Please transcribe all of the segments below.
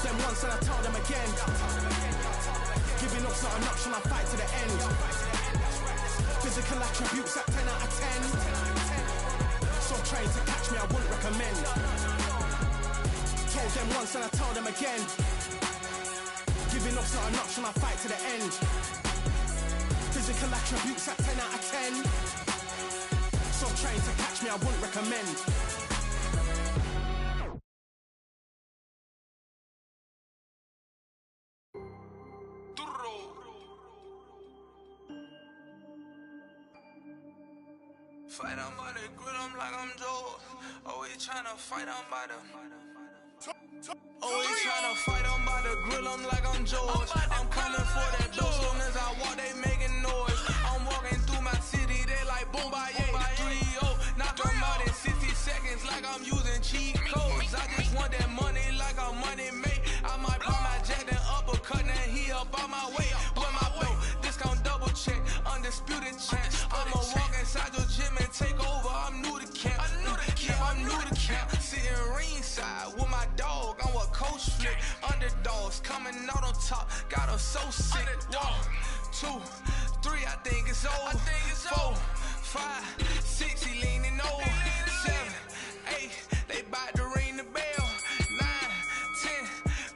them once and I told them again. Giving up's not an option, I fight to the end. Physical attributes at 10 out of 10. So trained to catch me, I wouldn't recommend. Told them once and I told them again. Giving up's not an option, I fight to the end. Physical attributes at 10 out of 10. So trained to catch me, I wouldn't recommend. Fight on by the grill, I'm like I'm Joe. Always tryna fight on by the. Always tryna fight on by the grill, I'm like I'm George. I'm coming for that dough, soon as I walk, they making noise. I'm walking through my city, they like boom by 3-0. Knock them out in 60 seconds, like I'm using cheat codes. I just want that money, like I'm money made. I might pop my jack and uppercut, and he up on my way. With my belt, discount double check, undisputed check. I'ma walk inside your gym and take over. I'm new to camp. I'm new to camp. Sitting ringside with my dog. I'm what coach flick. Underdogs coming out on top. Got us so sick. 1, 2, 3. I think it's over. 4, 5, 6. He leaning over. 7, 8. They bout to ring the bell. 9, 10.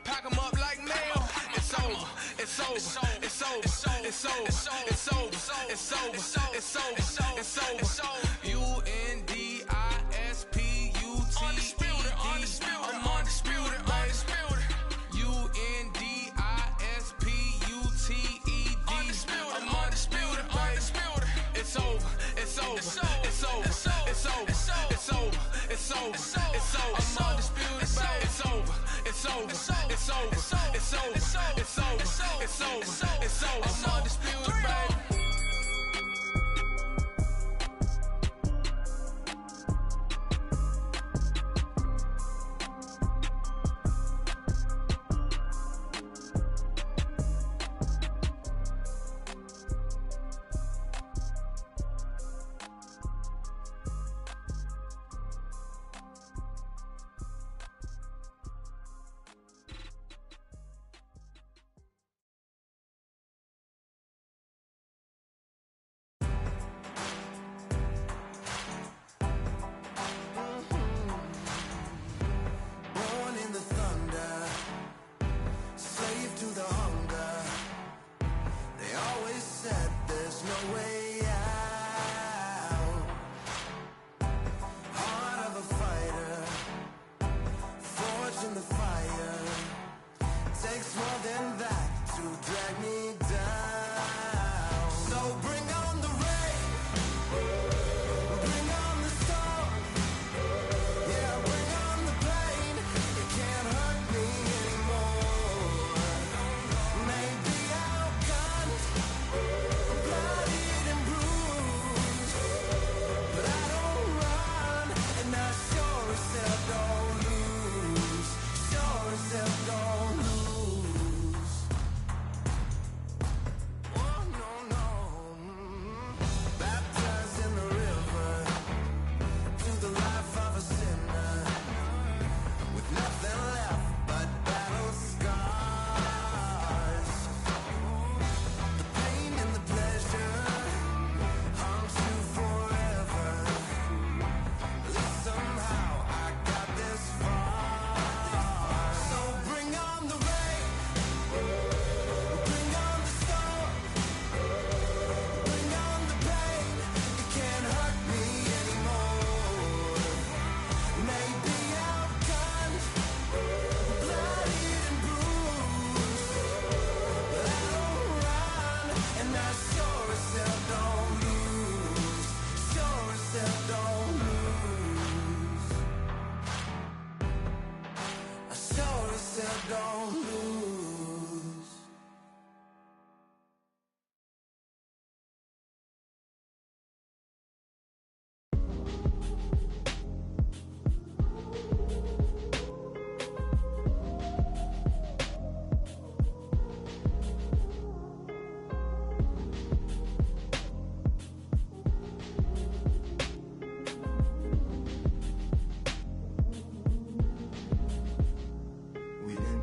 Pack 'em up like mail. It's over. It's over. It's over. It's over. It's over. It's over. It's over. It's over. It's over. Undisputed. I'm undisputed. Undisputed. I'm undisputed. Undisputed. It's over. It's over. It's over. It's over. It's over. It's over. It's over. I'm undisputed. It's over. It's over. It's over. It's over. It's over. It's over. It's over. I'm undisputed, baby.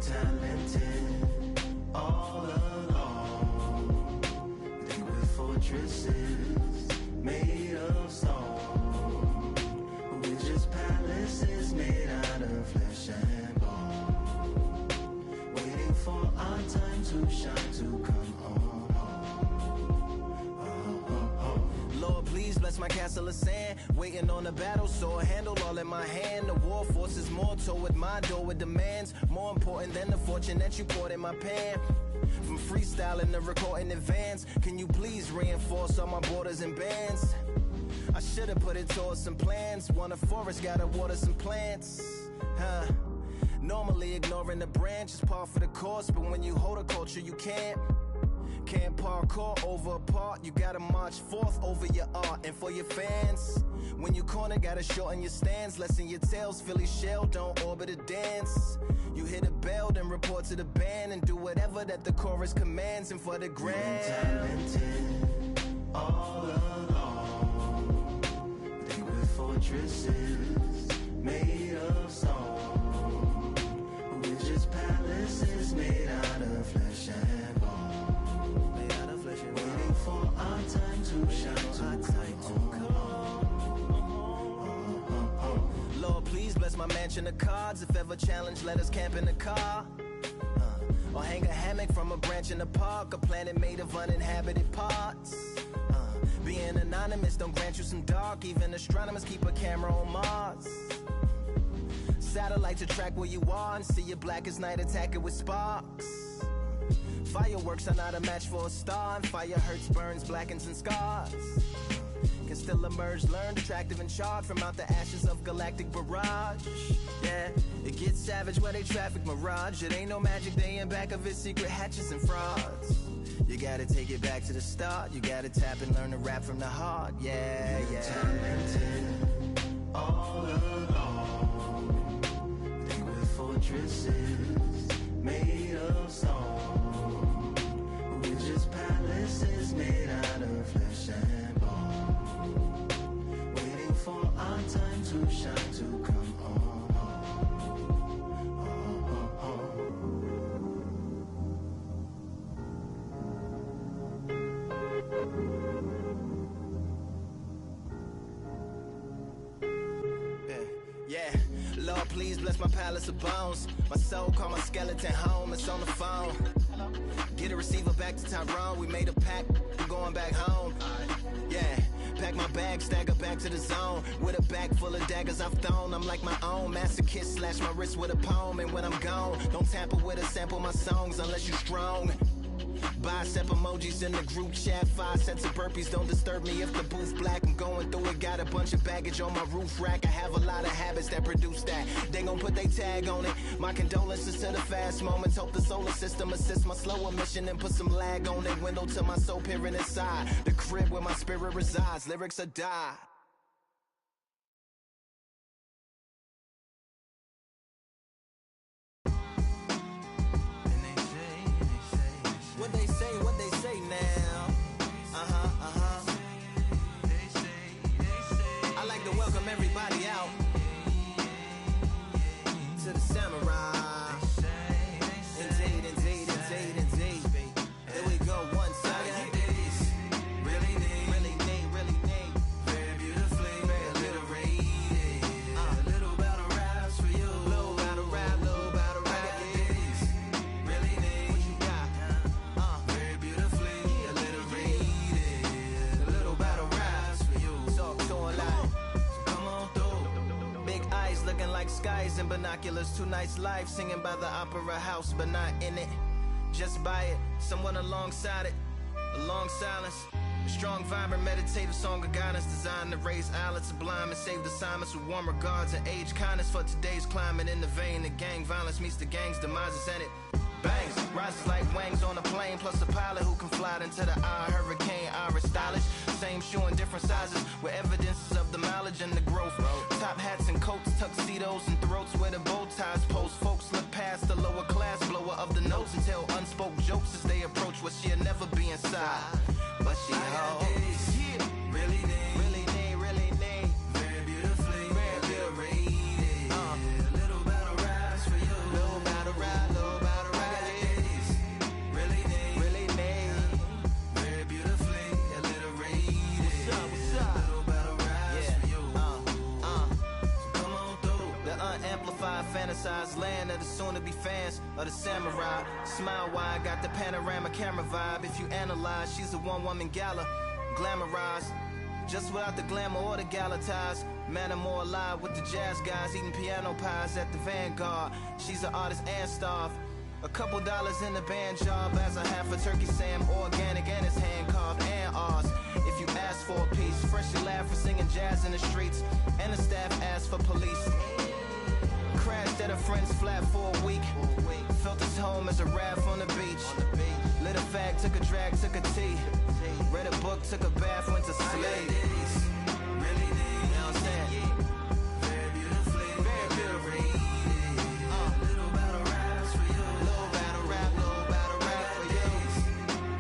time. talented all along. Think we're fortresses made of stone, but we're just palaces made out of flesh and bone, waiting for our time to shine, to come on home. Lord, please bless my castle of sand, waiting on the battle sword, handle all in my hand. The war forces more toward my door with demands, more important than the fortune that you poured in my pan. From freestyling to recording advance, can you please reinforce all my borders and bands? I should've put it towards some plans, want a forest, gotta water some plants, huh? Normally ignoring the branch is par for the course, but when you hold a culture you can't parkour over a part, you gotta march forth over your art. And for your fans, when you corner, gotta shorten your stance, lessen your tails, Philly shell, don't orbit a dance. You hit a bell, then report to the band, and do whatever that the chorus commands. And for the grand, talented all along. Think we're fortresses made of stone, but we're just palaces made out of flesh and bone. Waiting for our time to shine, to come home. Lord, please bless my mansion of cards. If ever challenged, let us camp in the car. Or hang a hammock from a branch in the park. A planet made of uninhabited parts. Being anonymous don't grant you some dark. Even astronomers keep a camera on Mars. Satellite to track where you are and see your black as night, attack it with sparks. Fireworks are not a match for a star, and fire hurts, burns, blackens, and scars. Can still emerge, learned, attractive, and charred from out the ashes of galactic barrage. Yeah, it gets savage where they traffic mirage. It ain't no magic day in back of its secret hatches and frauds. You gotta take it back to the start. You gotta tap and learn to rap from the heart. Yeah, yeah. Talented all along. Think we're fortresses made of stone, but we're just palaces made out of flesh and bone, waiting for our time to shine, to come on. Yeah, Lord, please bless my palace of bones. My soul call my skeleton home, it's on the phone. Get a receiver back to Tyrone. We made a pact, we're going back home. Yeah, pack my bag, stagger back to the zone. With a bag full of daggers I've thrown. I'm like my own masochist, slash my wrist with a poem. And when I'm gone, don't tamper with or sample my songs unless you strong. Bicep emojis in the group chat, 5 sets of burpees, don't disturb me if the booth black. I'm going through it, got a bunch of baggage on my roof rack. I have a lot of habits that produce that. They gon' put they tag on it. My condolences to the fast moments. Hope the solar system assists my slower mission and put some lag on it. Window to my soul peering inside the crib where my spirit resides. Lyrics are die. What they say now? I like to welcome everybody out to the samurai. Indeed. Here we go, one time. Really need. Very beautifully, very alliterated. A little battle raps for you. Little battle rap. Really need. What you got? Very beautifully alliterated. A little battle raps for you. Talk to a lot. Come on through. Big eyes looking like skies and binoculars. 2 nights live singing by the opera house, but not in it. Just by it, someone alongside it. A long silence. A strong, vibrant, meditative song of guidance designed to raise islands sublime and save the assignments with warm regards and age kindness for today's climate. In the vein of gang violence meets the gang's demises in it. Bangs, rises like wings on a plane, plus a pilot who can fly into the eye. Hurricane, Irish stylish. Same shoe in different sizes, with evidences of the mileage and the growth. Top hats and coats, tuxedos and throats where the bow ties post. Folks look past the lower class blower of the notes and tell unspoke jokes as they approach what she'll never be inside. But she holds. Really need. Very beautifully alliterated. A little battle raps for you. Little battle rap. stance of the samurai. Smile wide, got the panorama camera vibe. If you analyze, she's a one-woman gala, glamorized, just without the glamour or the gala ties. Man, I'm more alive with the jazz guys, eating piano pies at the Vanguard. She's an artist and staff. A couple dollars in the band job as a half a turkey Sam, organic and it's hand carved and ours. If you ask for a piece, freshly laugh for singing jazz in the streets, and the staff asked for police. Crashed at a friend's flat for a week. Felt his home as a raft on the beach. Lit a fag, took a drag, took a tea. Read a book, took a bath, went to sleep. Really deep, You know what I'm saying? very beautifully, Very beautiful. little battle raps for you. Little battle rap for you.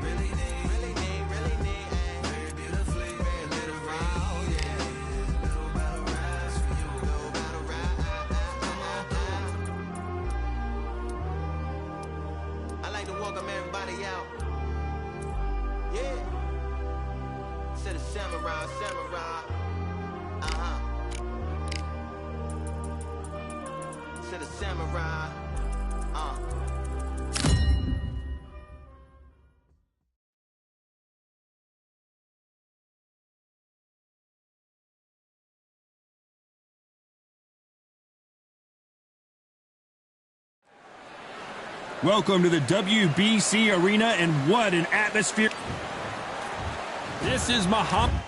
Really deep, Really need, very beautifully, very literal, yeah. little battle raps for you. Little battle rap, I like to welcome everybody out. Yeah. To the samurai. To the samurai. Welcome to the WBC Arena, and what an atmosphere. This is Muhammad.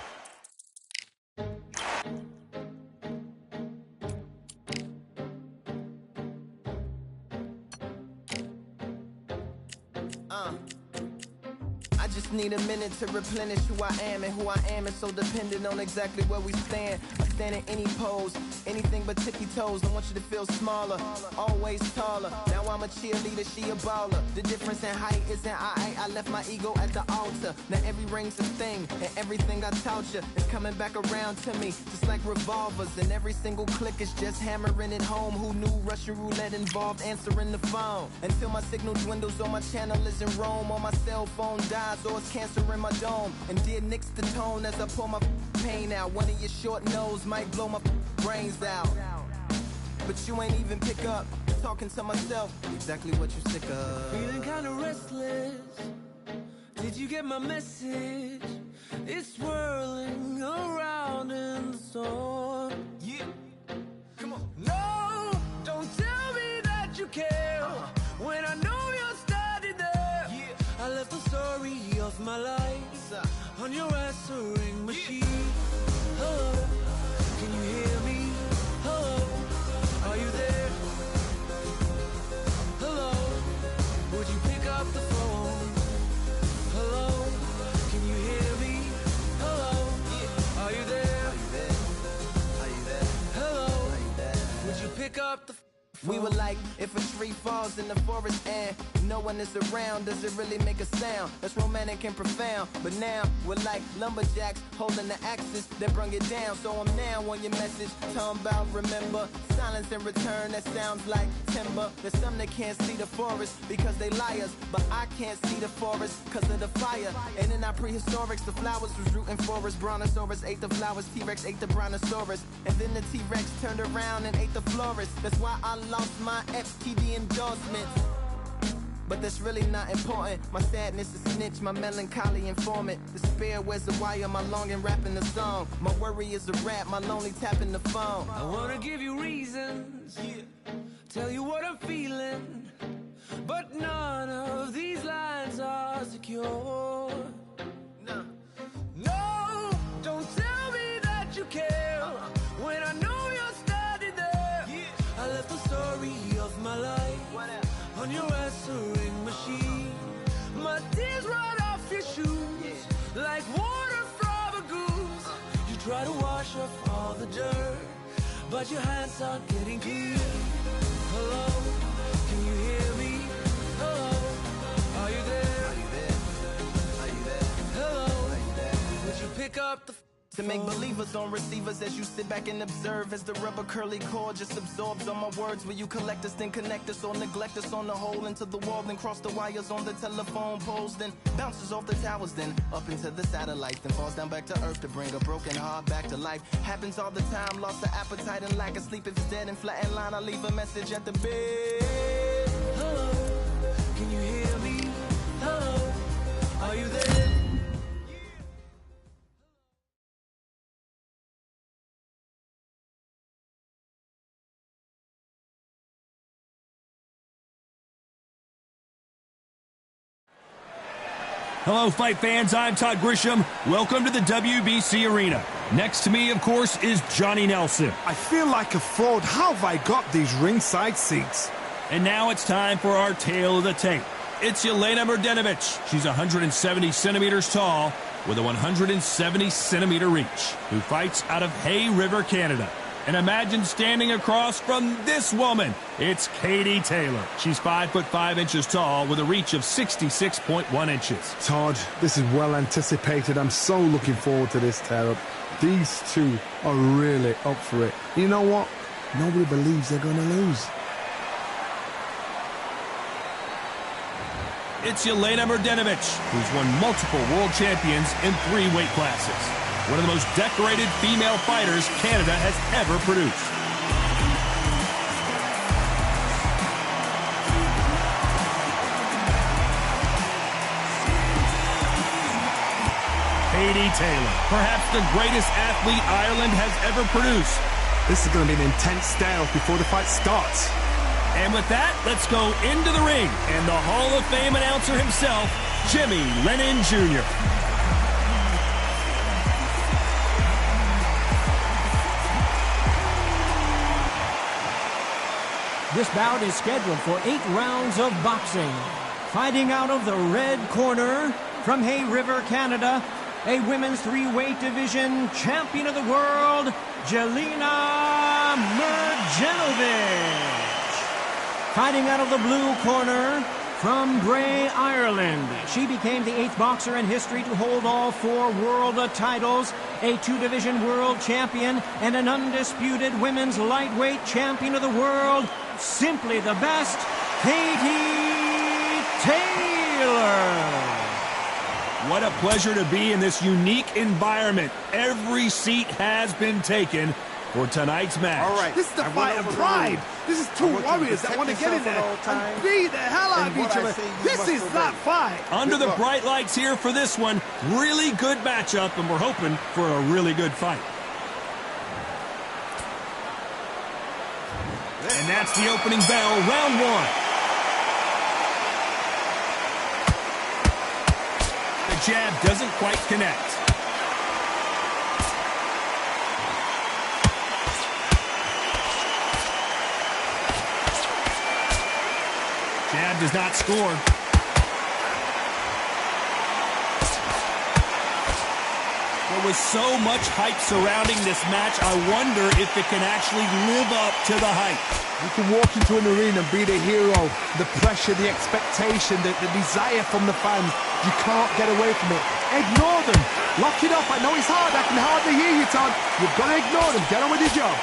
I just need a minute to replenish who I am, and who I am is so dependent on exactly where we stand. I stand in any pose, anything but tippy toes. Don't want you to feel smaller, always taller. Now I'm a cheerleader, she a baller. The difference in height isn't I left my ego at the altar. Now every ring's a thing, and everything I taught you is coming back around to me, just like revolvers. And every single click is just hammering it home. Who knew Russian roulette involved answering the phone? Until my signal dwindles or my channel is in Rome, or my cell phone dies, or it's cancer in my dome. And dear nicks the tone as I pour my pain out. One of your short nose might blow my brains out, but you ain't even pick up. Talking to myself, exactly what you sick of. Feeling kinda restless. Did you get my message? It's swirling around in the storm. Yeah, come on. No, don't tell me that you care when I know you're standing there. Yeah. I left the story of my life on your answering machine. Hello, can you hear me? Hello, are you there? Hello, would you pick up the phone? Hello, can you hear me? Hello, are you there? Hello, would you pick up the phone? We were like, if a tree falls in the forest and no one is around, does it really make a sound? That's romantic and profound. But now we're like lumberjacks holding the axes that bring it down. So I'm now on your message, talking about remember. Silence in return, that sounds like timber. There's some that can't see the forest because they liars, but I can't see the forest because of the fire. And in our prehistorics, the flowers was rooting for us. Brontosaurus ate the flowers, T-Rex ate the brontosaurus, and then the T-Rex turned around and ate the florist. That's why I lost my FTD endorsements, but that's really not important. My sadness is snitch, my melancholy informant. Despair wears the wire, my longing rapping the song. My worry is a rap, my lonely tapping the phone. I wanna give you reasons, tell you what I'm feeling, but none of these lines are secure. No, don't tell me that you care when I know you're standing there. I left the story of my life on your answering machine. My tears run off your shoes like water from a goose. You try to wash off all the dirt, but your hands aren't getting clean. Hello, can you hear me? Hello, are you there? Hello, would you pick up the To make believers on receivers as you sit back and observe as the rubber curly cord just absorbs all my words. Will you collect us, then connect us, or neglect us on the hole into the wall, then cross the wires on the telephone poles, then bounces off the towers, then up into the satellites, then falls down back to earth to bring a broken heart back to life. Happens all the time, lost the appetite and lack of sleep. If it's dead and flat in line, I leave a message at the bed. hello? Hello, fight fans. I'm Todd Grisham. Welcome to the WBC Arena. Next to me, of course, is Johnny Nelson. I feel like a fraud. How have I got these ringside seats? And now it's time for our tale of the tape. It's Yelena Mrdjenovich. She's 170 centimeters tall with a 170 centimeter reach, who fights out of Hay River, Canada. And imagine standing across from this woman. It's Katie Taylor. She's 5'5" inches tall with a reach of 66.1 inches. Todd, this is well anticipated. I'm so looking forward to this tear-up. These two are really up for it. You know what? Nobody believes they're going to lose. It's Yelena Mrdjenovich, who's won multiple world champions in 3 weight classes. One of the most decorated female fighters Canada has ever produced. Katie Taylor, perhaps the greatest athlete Ireland has ever produced. This is going to be an intense standoff before the fight starts. And with that, let's go into the ring and the Hall of Fame announcer himself, Jimmy Lennon Jr. This bout is scheduled for 8 rounds of boxing. Fighting out of the red corner from Hay River, Canada, a women's 3-weight division champion of the world, Yelena Mrdjenovich. Fighting out of the blue corner from Bray, Ireland, she became the 8th boxer in history to hold all 4 world titles, a 2-division world champion, and an undisputed women's lightweight champion of the world. Simply the best, Katie Taylor. What a pleasure to be in this unique environment. Every seat has been taken for tonight's match. All right. This is the fight of pride. This is 2 warriors that want to get in there and beat the hell out of each other. This is that fight. Under the bright lights here for this one. Really good matchup, and we're hoping for a really good fight. And that's the opening bell, round 1. The jab doesn't quite connect. Jab does not score. There was so much hype surrounding this match, I wonder if it can actually live up to the hype. You can walk into an arena and be the hero. The pressure, the expectation, the desire from the fans. You can't get away from it. Ignore them. Lock it up. I know it's hard. I can hardly hear you, Todd. You've got to ignore them. Get on with your job.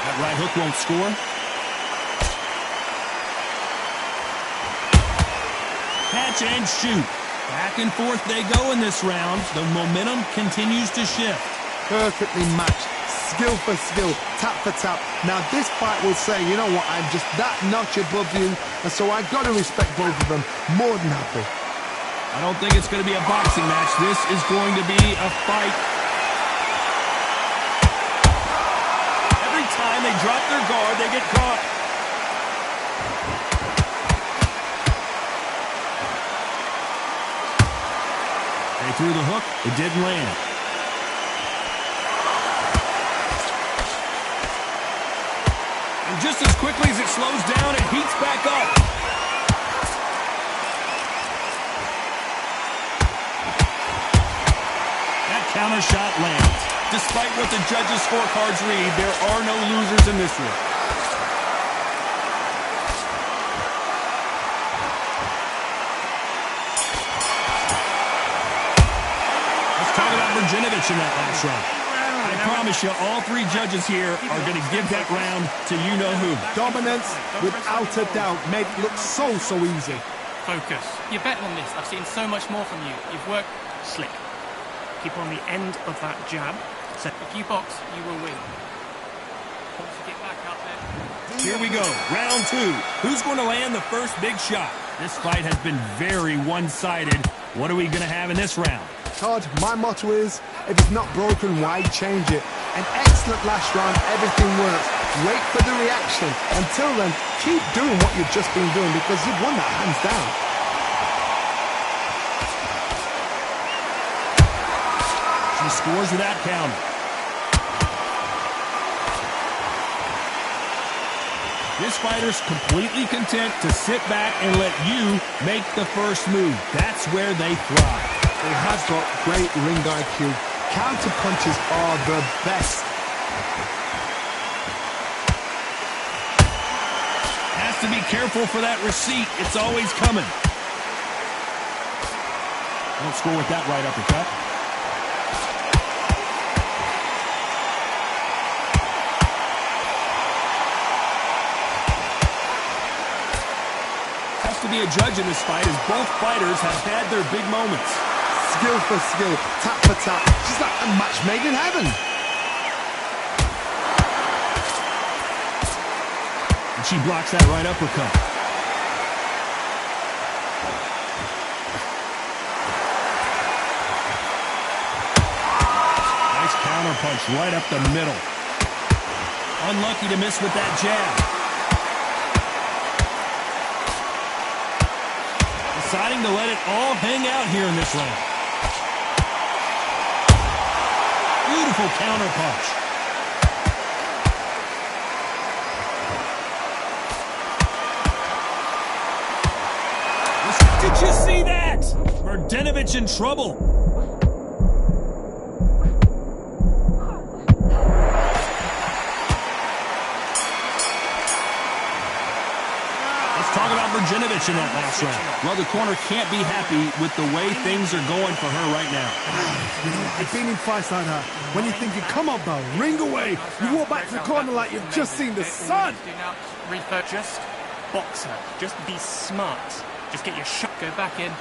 That right hook won't score. Catch and shoot. Back and forth they go in this round. The momentum continues to shift. Perfectly matched. Skill for skill. Tap for tap. Now this fight will say, you know what, I'm just that notch above you, and so I've got to respect both of them. More than happy. I don't think it's going to be a boxing match. This is going to be a fight. Every time they drop their guard, they get caught. They threw the hook. It didn't land. And just as quickly as it slows down, it heats back up. That counter shot lands. Despite what the judges' scorecards read, there are no losers in this one. Mrdjenovich in that last round. I promise you, all 3 judges here are going to give that round to you-know-who. Dominance, without a doubt, made it look so easy. Focus. You're better than this. I've seen so much more from you. You've worked slick. Keep on the end of that jab. So if you box, you will win. Once you get back out there. Here we go. Round 2. Who's going to land the first big shot? This fight has been very one-sided. What are we going to have in this round? Todd, my motto is, if it's not broken, why change it? An excellent last round, everything works. Wait for the reaction. Until then, keep doing what you've just been doing because you've won that hands down. She scores with that counter. This fighter's completely content to sit back and let you make the first move. That's where they thrive. He has got great ring IQ. Counter punches are the best. Has to be careful for that receipt. It's always coming. Don't score with that right uppercut. Has to be a judge in this fight as both fighters have had their big moments. Skill for skill, tap for tap. She's like a match made in heaven. And she blocks that right uppercut. Nice counter punch right up the middle. Unlucky to miss with that jab. Deciding to let it all hang out here in this round. Beautiful counter punch. Did you see that? Mrdjenovich in trouble. Let's talk about Mrdjenovich in that last round. Well, the corner can't be happy with the way things are going for her right now. You know, I've been in fights like that. When you're thinking, come on, Bell, ring away. You walk back to the corner like you've just seen the sun. Just box her. Just be smart. Just get your shot, go back in,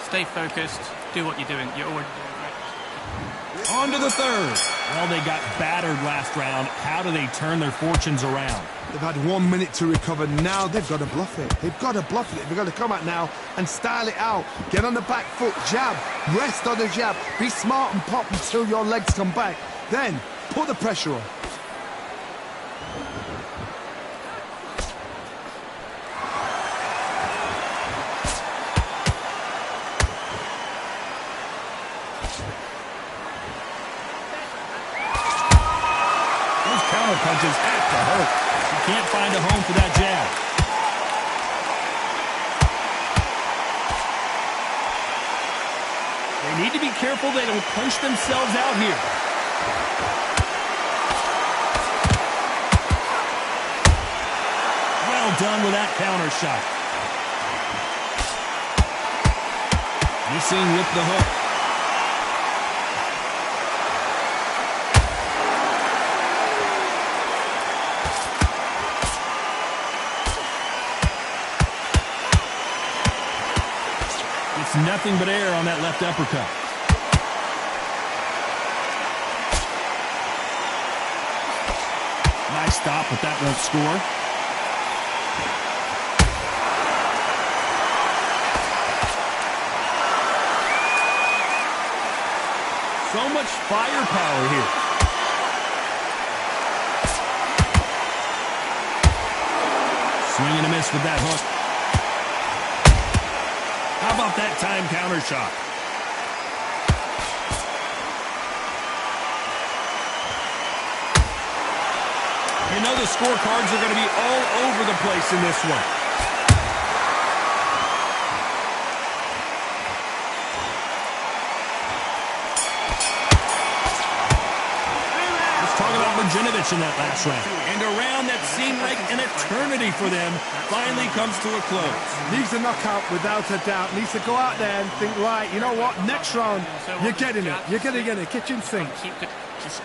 stay focused, do what you're doing. You're already doing great. On to the third. Well, they got battered last round. How do they turn their fortunes around? They've had 1 minute to recover. Now they've got to bluff it. They've got to bluff it. They've got to come out now and style it out. Get on the back foot, jab, rest on the jab. Be smart and pop until your legs come back. Then put the pressure on. Counter punches have to hurt. She can't find a home for that jab. They need to be careful they don't punch themselves out here. Well done with that counter shot. Missing with the hook. Nothing but air on that left uppercut. Nice stop, but that won't score. So much firepower here. Swing and a miss with that hook. How about that time counter shot? You know the scorecards are going to be all over the place in this one. Let's talk about Mrdjenovich in that last round. And a round that seemed like an eternity for them finally comes to a close. Needs a knockout without a doubt. Needs to go out there and think, right, you know what? Next round, you're getting it. You're getting it. Kitchen sink. Just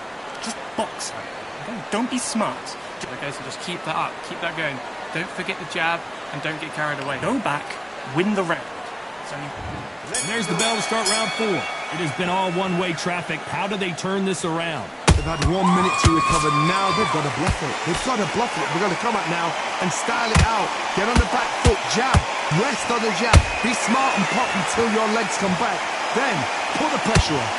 box her. Don't be smart. Okay, so just keep that up. Keep that going. Don't forget the jab and don't get carried away. Go back. Win the round. And there's the bell to start round 4. It has been all one-way traffic. How do they turn this around? They've had 1 minute to recover. Now they've got to bluff it. They've got to bluff it. They've got to come out now and style it out. Get on the back foot, jab, rest on the jab. Be smart and pop until your legs come back. Then Put the pressure on.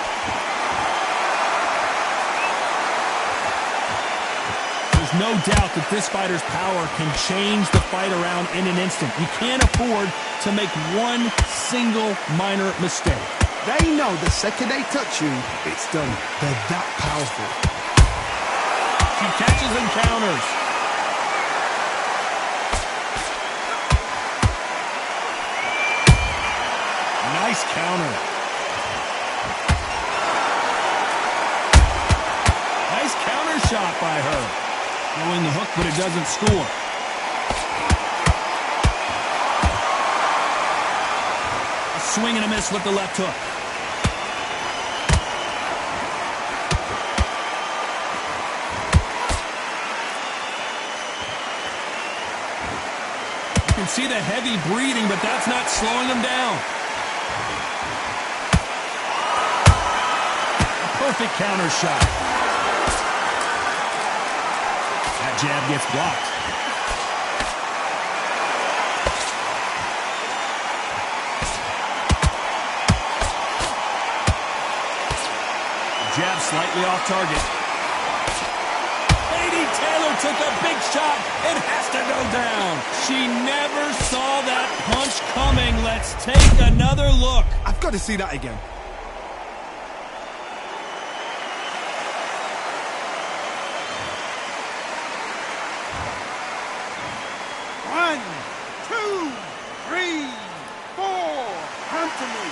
There's no doubt that this fighter's power can change the fight around in an instant. You can't afford to make one single minor mistake. They know the second they touch you, it's done. They're that powerful. She catches and counters. Nice counter. Nice counter shot by her. Throwing the hook, but it doesn't score. A swing and a miss with the left hook. You can see the heavy breathing, but that's not slowing him down. A perfect counter shot. That jab gets blocked. Jab slightly off target. Lady Taylor took a big shot. It has to go down. She never saw that punch coming. Let's take another look. I've got to see that again. One, two, three, four. Come to me.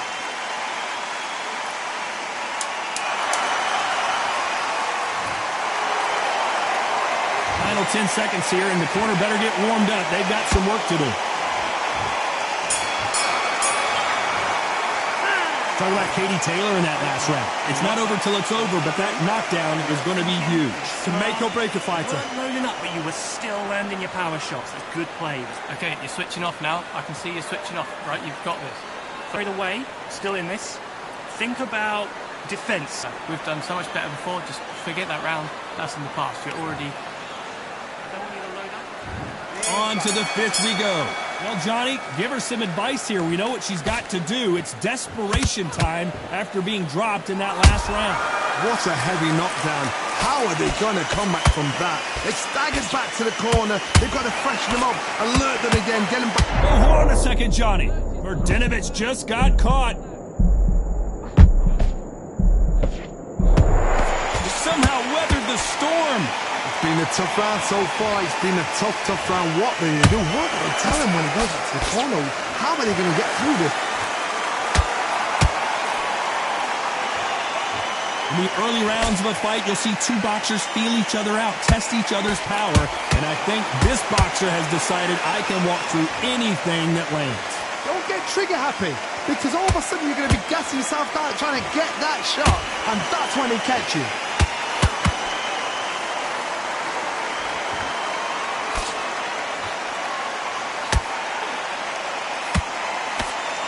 Final 10 seconds here, and the corner better get warmed up. They've got some work to do. Talk about Katie Taylor in that last round. It's not over till it's over, but that knockdown is going to be huge. To make or break a fighter. You weren't loading up, but you were still landing your power shots. That's good plays. Okay, you're switching off now. I can see you switching off. Right, you've got this. Straight away, still in this. Think about defense. We've done so much better before. Just forget that round. That's in the past. You're already... On to the fifth we go. Well, Johnny, give her some advice here. We know what she's got to do. It's desperation time after being dropped in that last round. What a heavy knockdown. How are they going to come back from that? It staggers back to the corner. They've got to freshen them up, alert them again, get them back. Oh, hold on a second, Johnny. Murdinovich just got caught. He somehow weathered the storm. It's been a tough round so far. It's been a tough round. What do they do? What do they tell him when he goes to the corner? How are they going to get through this? In the early rounds of a fight, you'll see two boxers feel each other out, test each other's power, and I think this boxer has decided I can walk through anything that lands. Don't get trigger happy, because all of a sudden you're going to be gassing yourself out trying to get that shot, and that's when he catch you.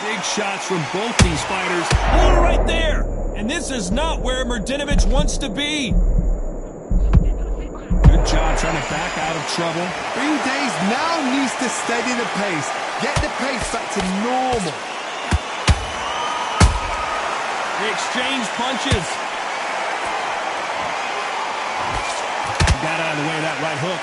Big shots from both these fighters. Oh, right there! And this is not where Murdinovich wants to be. Good job trying to back out of trouble. 3 days now needs to steady the pace. Get the pace back to normal. They exchange punches. Got out of the way of that right hook.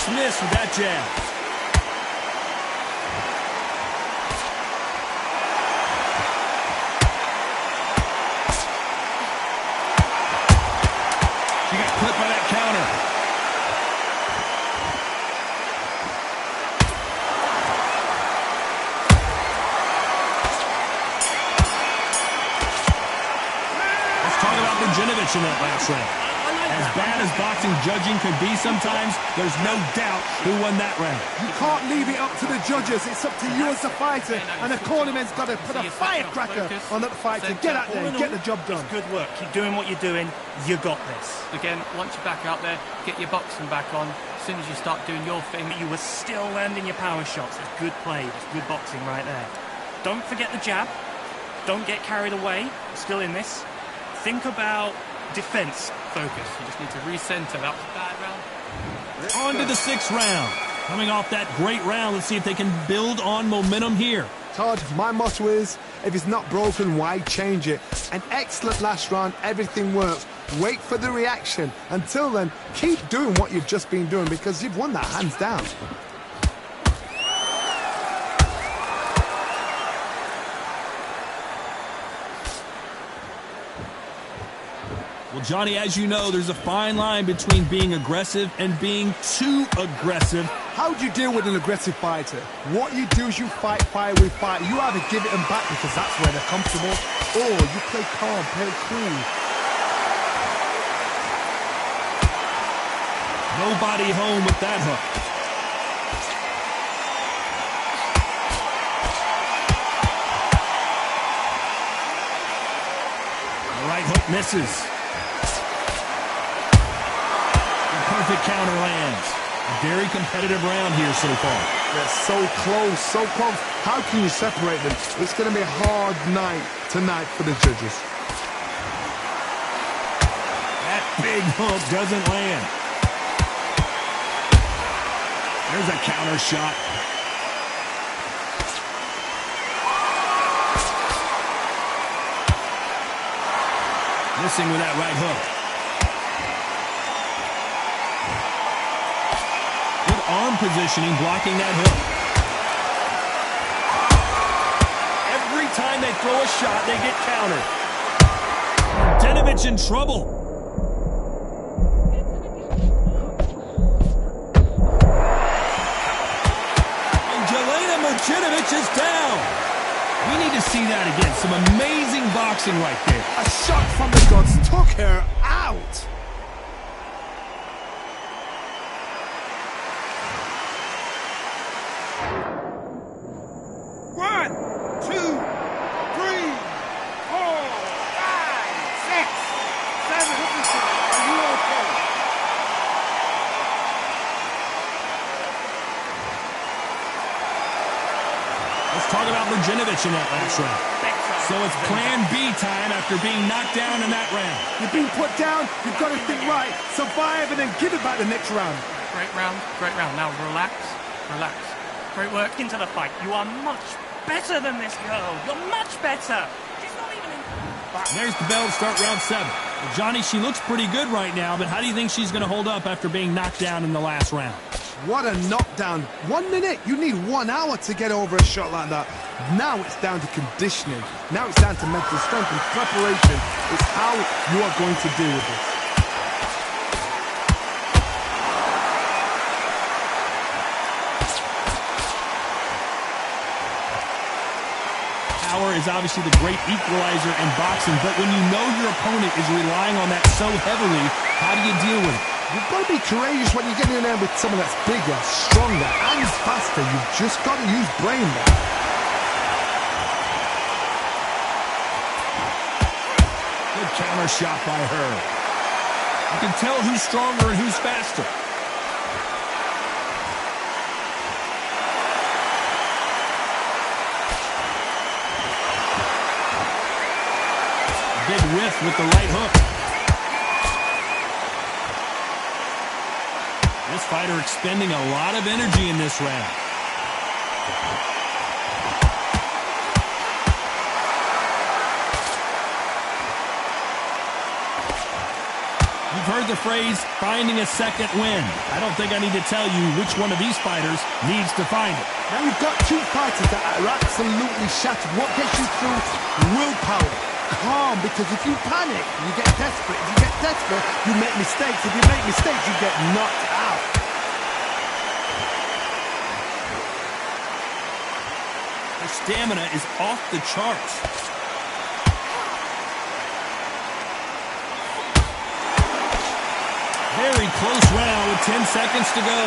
Miss with that jab. She got clipped by that counter. Let's talk about Murdinovich in that last round. As bad as boxing judging could be sometimes, there's no doubt who won that round. You can't leave it up to the judges. It's up to you as a fighter, and the cornerman's got to put a firecracker on that fight to get out there and get the job done. Good work. Keep doing what you're doing. You got this. Again, once you're back out there, get your boxing back on. As soon as you start doing your thing, you were still landing your power shots. It's good play. It's good boxing right there. Don't forget the jab. Don't get carried away. Still in this. Think about defense focus. You just need to recenter. That was a bad round. On to the 6th round. Coming off that great round, let's see if they can build on momentum here. Todd, my motto is, if it's not broken, why change it? An excellent last round, everything works. Wait for the reaction. Until then, keep doing what you've just been doing because you've won that hands down. Well, Johnny, as you know, there's a fine line between being aggressive and being too aggressive. How do you deal with an aggressive fighter? What you do is you fight fire with fire. You either give it them back because that's where they're comfortable, or you play calm, play cool. Nobody home with that hook. The right hook misses. Perfect counter lands. A very competitive round here so far. They're so close, so close. How can you separate them? It's going to be a hard night tonight for the judges. That big hook doesn't land. There's a counter shot. Missing with that right hook. Arm positioning, blocking that hook. Every time they throw a shot, they get countered. Denovich in trouble. And Jelena Mrčinović is down. We need to see that again. Some amazing boxing right there. A shot from the gods took her out. Talk about Mrčinović in that last round. So it's plan B time after being knocked down in that round. You've been put down, you've got to think right, survive and then give it back the next round. Great round, great round. Now relax, relax. Great work into the fight. You are much better than this girl. You're much better. She's not even in... There's the bell to start round 7. Well, Johnny, she looks pretty good right now, but how do you think she's going to hold up after being knocked down in the last round? What a knockdown. 1 minute. You need 1 hour to get over a shot like that. Now it's down to conditioning. Now it's down to mental strength and preparation. It's how you are going to deal with this. Power is obviously the great equalizer in boxing, but when you know your opponent is relying on that so heavily, how do you deal with it? You've got to be courageous when you get in there with someone that's bigger, stronger, and faster. You've just got to use brain there. Good counter shot by her. You can tell who's stronger and who's faster. Big whiff with the right hook. This fighter expending a lot of energy in this round. You've heard the phrase, finding a second win. I don't think I need to tell you which one of these fighters needs to find it. Now you've got 2 fighters that are absolutely shattered. What gets you through? Willpower. Calm, because if you panic, you get desperate. If you get desperate, you make mistakes. If you make mistakes, you get knocked out. Her stamina is off the charts. Very close round with 10 seconds to go.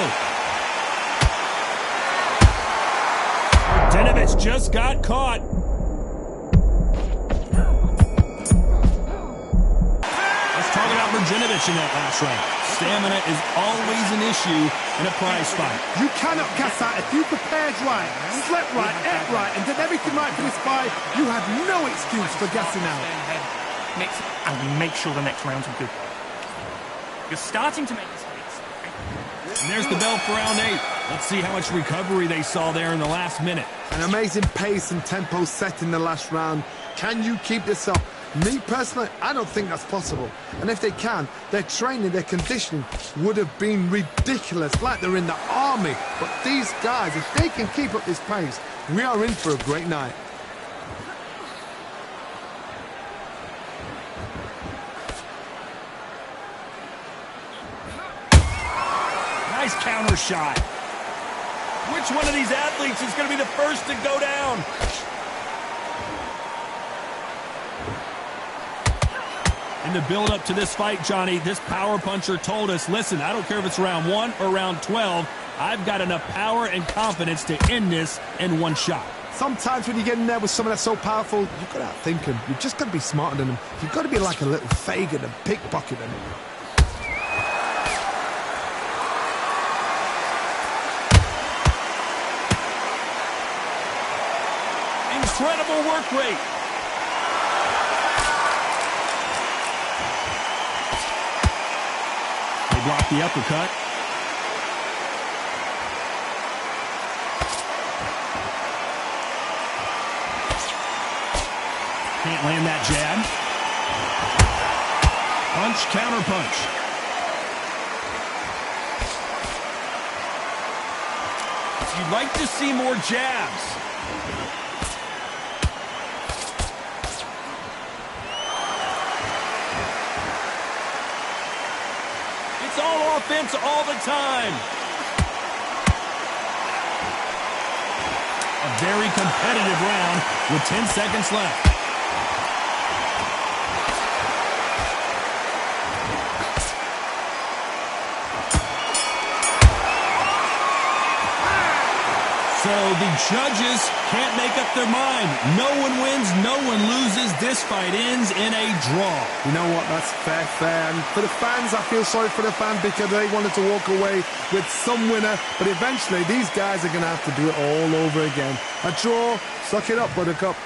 Denovich just got caught. Mrčinović in that last round. Stamina is always an issue in a prize fight. You cannot gas out. If you prepared right, slept right, ate right, and did everything right for this fight, you have no excuse for gassing out. And make sure the next rounds are good. You're starting to make mistakes. And there's the bell for round 8. Let's see how much recovery they saw there in the last minute. An amazing pace and tempo set in the last round. Can you keep this up? Me personally, I don't think that's possible. And if they can, their training, their conditioning would have been ridiculous, like they're in the army. But these guys, if they can keep up this pace, we are in for a great night. Nice counter shot. Which one of these athletes is going to be the first to go down? In the build-up to this fight, Johnny, this power puncher told us, listen, I don't care if it's round 1 or round 12, I've got enough power and confidence to end this in one shot. Sometimes when you get in there with someone that's so powerful, you've got to outthink him. You've just got to be smarter than him. You've got to be like a little Fagin and pickpocket him. Incredible work rate. They block the uppercut. Can't land that jab. Punch, counter punch. You'd like to see more jabs. It's all offense all the time. A very competitive round with 10 seconds left. So the judges can't make up their mind. No one wins, no one loses. This fight ends in a draw. You know what? That's fair. And for the fans, I feel sorry for the fans because they wanted to walk away with some winner. But eventually, these guys are going to have to do it all over again. A draw, suck it up, Buttercup.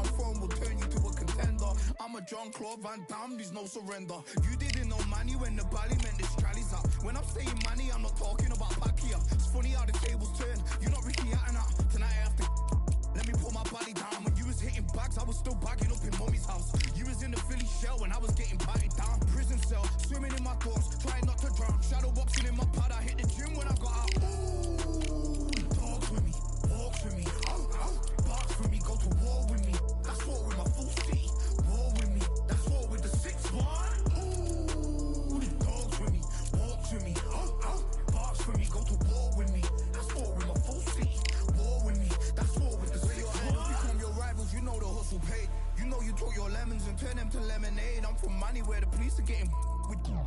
a throne will turn you to a contender. I'm a John Claude Van Damme, there's no surrender. You didn't know money when the bally meant this trallies up. When I'm saying money, I'm not talking about Pacquiao. It's funny how the tables turn. You're not Ricky Hatton. Tonight I have to let me put my body down. When you was hitting bags, I was still bagging up in mommy's house. You was in the Philly shell when I was getting patted down. Prison cell, swimming in my thoughts, trying not to drown. Shadow boxing in my pad, I hit the gym when I got out. Ooh, dogs with me, walks with me, barks with me, go to war with me. That's war with my full city. War with me, that's war with the 6-1. Ooh, dogs with me, walks with me, barks with me, go to war with me. That's war with my full city. War with me, that's war with the 6-1. Become your rivals, you know the hustle paid. You know you took your lemons and turn them to lemonade. I'm from money where the police are getting with you.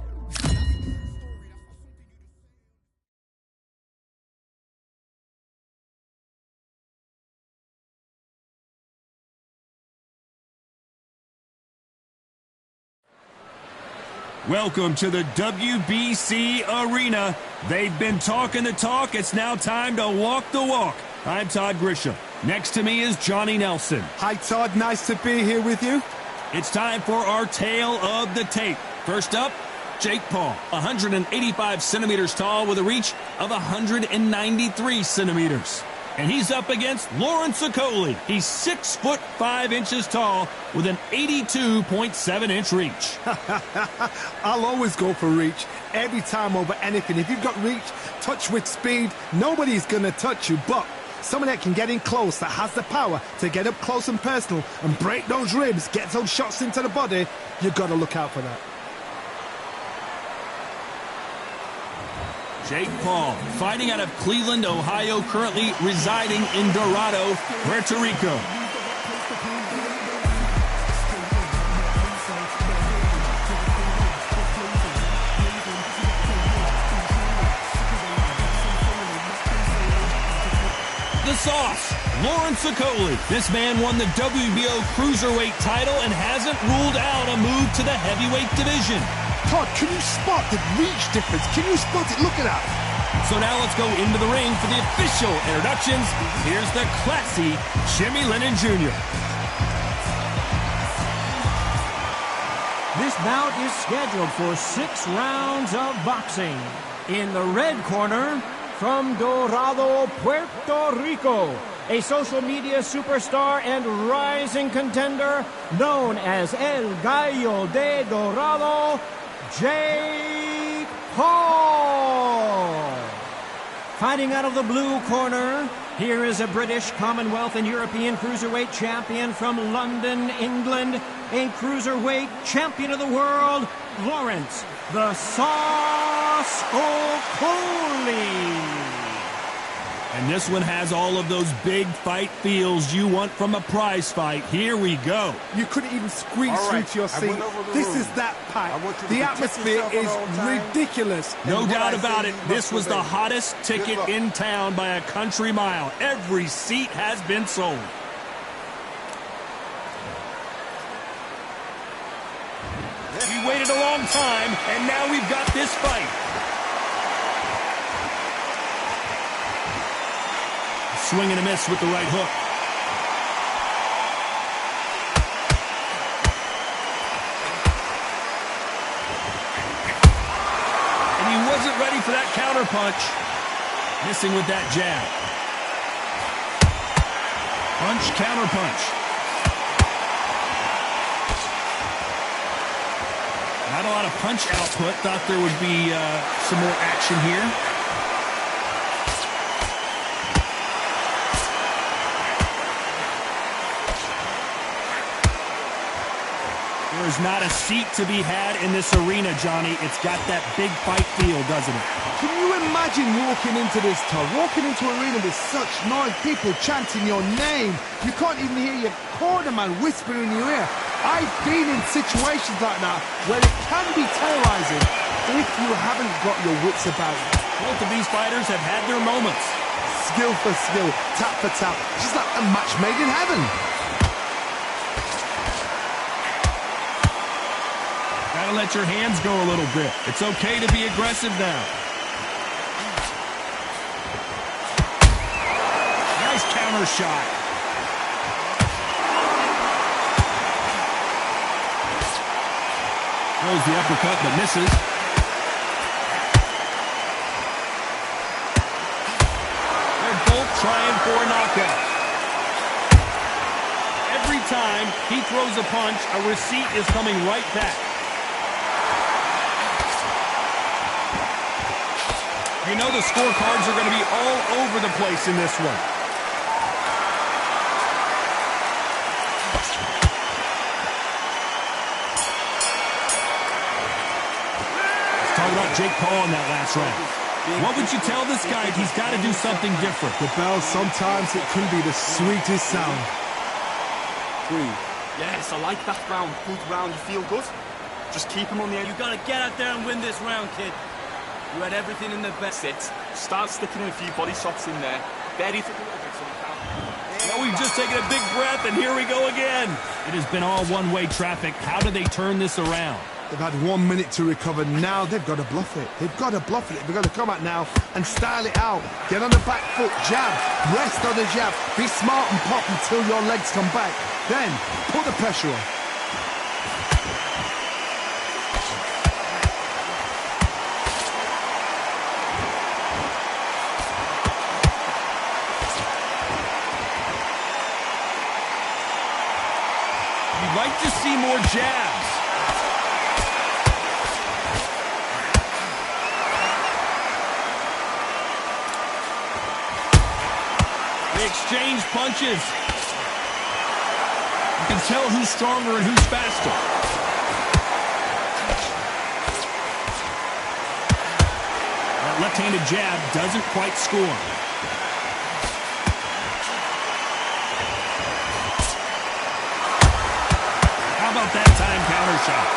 Welcome to the WBC Arena. They've been talking the talk. It's now time to walk the walk. I'm Todd Grisham. Next to me is Johnny Nelson. Hi, Todd. Nice to be here with you. It's time for our tale of the tape. First up, Jake Paul, 185 centimeters tall with a reach of 193 centimeters. And he's up against Lawrence Okoli. He's 6'5" tall with an 82.7-inch reach. I'll always go for reach every time over anything. If you've got reach, touch with speed, nobody's going to touch you. But someone that can get in close, that has the power to get up close and personal and break those ribs, get those shots into the body, you've got to look out for that. Jake Paul, fighting out of Cleveland, Ohio, currently residing in Dorado, Puerto Rico. The sauce, Lawrence Okoli. This man won the WBO Cruiserweight title and hasn't ruled out a move to the heavyweight division. Todd, can you spot the reach difference? Can you spot it? Look at that. So now let's go into the ring for the official introductions. Here's the classy Jimmy Lennon Jr. This bout is scheduled for 6 rounds of boxing. In the red corner, from Dorado, Puerto Rico, a social media superstar and rising contender known as El Gallo de Dorado, Jake Paul. Fighting out of the blue corner, here is a British, Commonwealth, and European Cruiserweight champion from London, England, a Cruiserweight champion of the world, Lawrence "The Sauce" Okoli. And this one has all of those big fight feels you want from a prize fight. Here we go. You couldn't even squeeze through to your seat. This is that pack. The atmosphere is ridiculous. No doubt about it. This was the hottest ticket in town by a country mile. Every seat has been sold. We waited a long time, and now we've got this fight. Swing and a miss with the right hook. And he wasn't ready for that counter punch. Missing with that jab. Punch, counter punch. Not a lot of punch output. Thought there would be some more action here. There's not a seat to be had in this arena, Johnny. It's got that big fight feel, doesn't it? Can you imagine walking into this, Todd? Walking into an arena with such noise, people chanting your name. You can't even hear your cornerman whispering in your ear. I've been in situations like that where it can be terrorizing if you haven't got your wits about you. Both of these fighters have had their moments. Skill for skill, tap for tap. Just like a match made in heaven. Gotta let your hands go a little bit. It's okay to be aggressive now. Nice counter shot. Throws the uppercut but misses. They're both trying for a knockout. Every time he throws a punch, a receipt is coming right back. You know the scorecards are going to be all over the place in this one. Let's talk about Jake Paul in that last round. What would you tell this guy if he's got to do something different? The bell, sometimes it can be the sweetest sound. Yes, I like that round. Good round. You feel good? Just keep him on the edge. You gotta get out there and win this round, kid. You had everything in the best. Sit. Start sticking in a few body shots in there. Bury it a little bit so you can. Well, we've just taken a big breath, and here we go again. It has been all one-way traffic. How do they turn this around? They've had 1 minute to recover. Now they've got to bluff it. They've got to bluff it. They've got to come out now and style it out. Get on the back foot, jab, rest on the jab. Be smart and pop until your legs come back. Then put the pressure on. You'd like to see more jabs. They exchange punches. You can tell who's stronger and who's faster. That left-handed jab doesn't quite score. How about that time counter shot?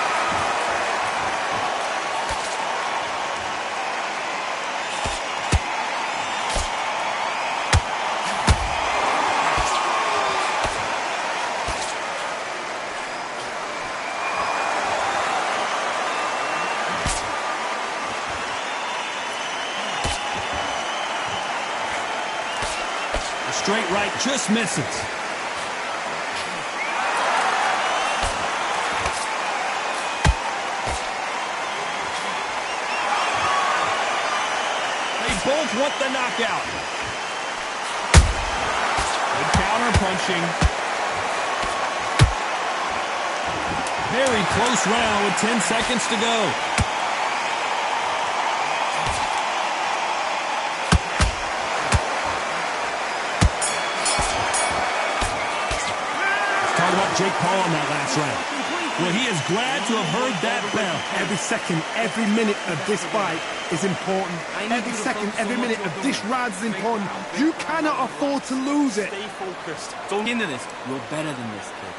The straight right just misses. Both want the knockout. Good counter punching. Very close round with 10 seconds to go. Let's talk about Jake Paul in that last round. Well, he is glad to have heard that bell. Every second, every minute of this fight is important. Every second, every minute of this round is important. You cannot afford to lose it. Stay focused. Don't get into this. You're better than this, kid.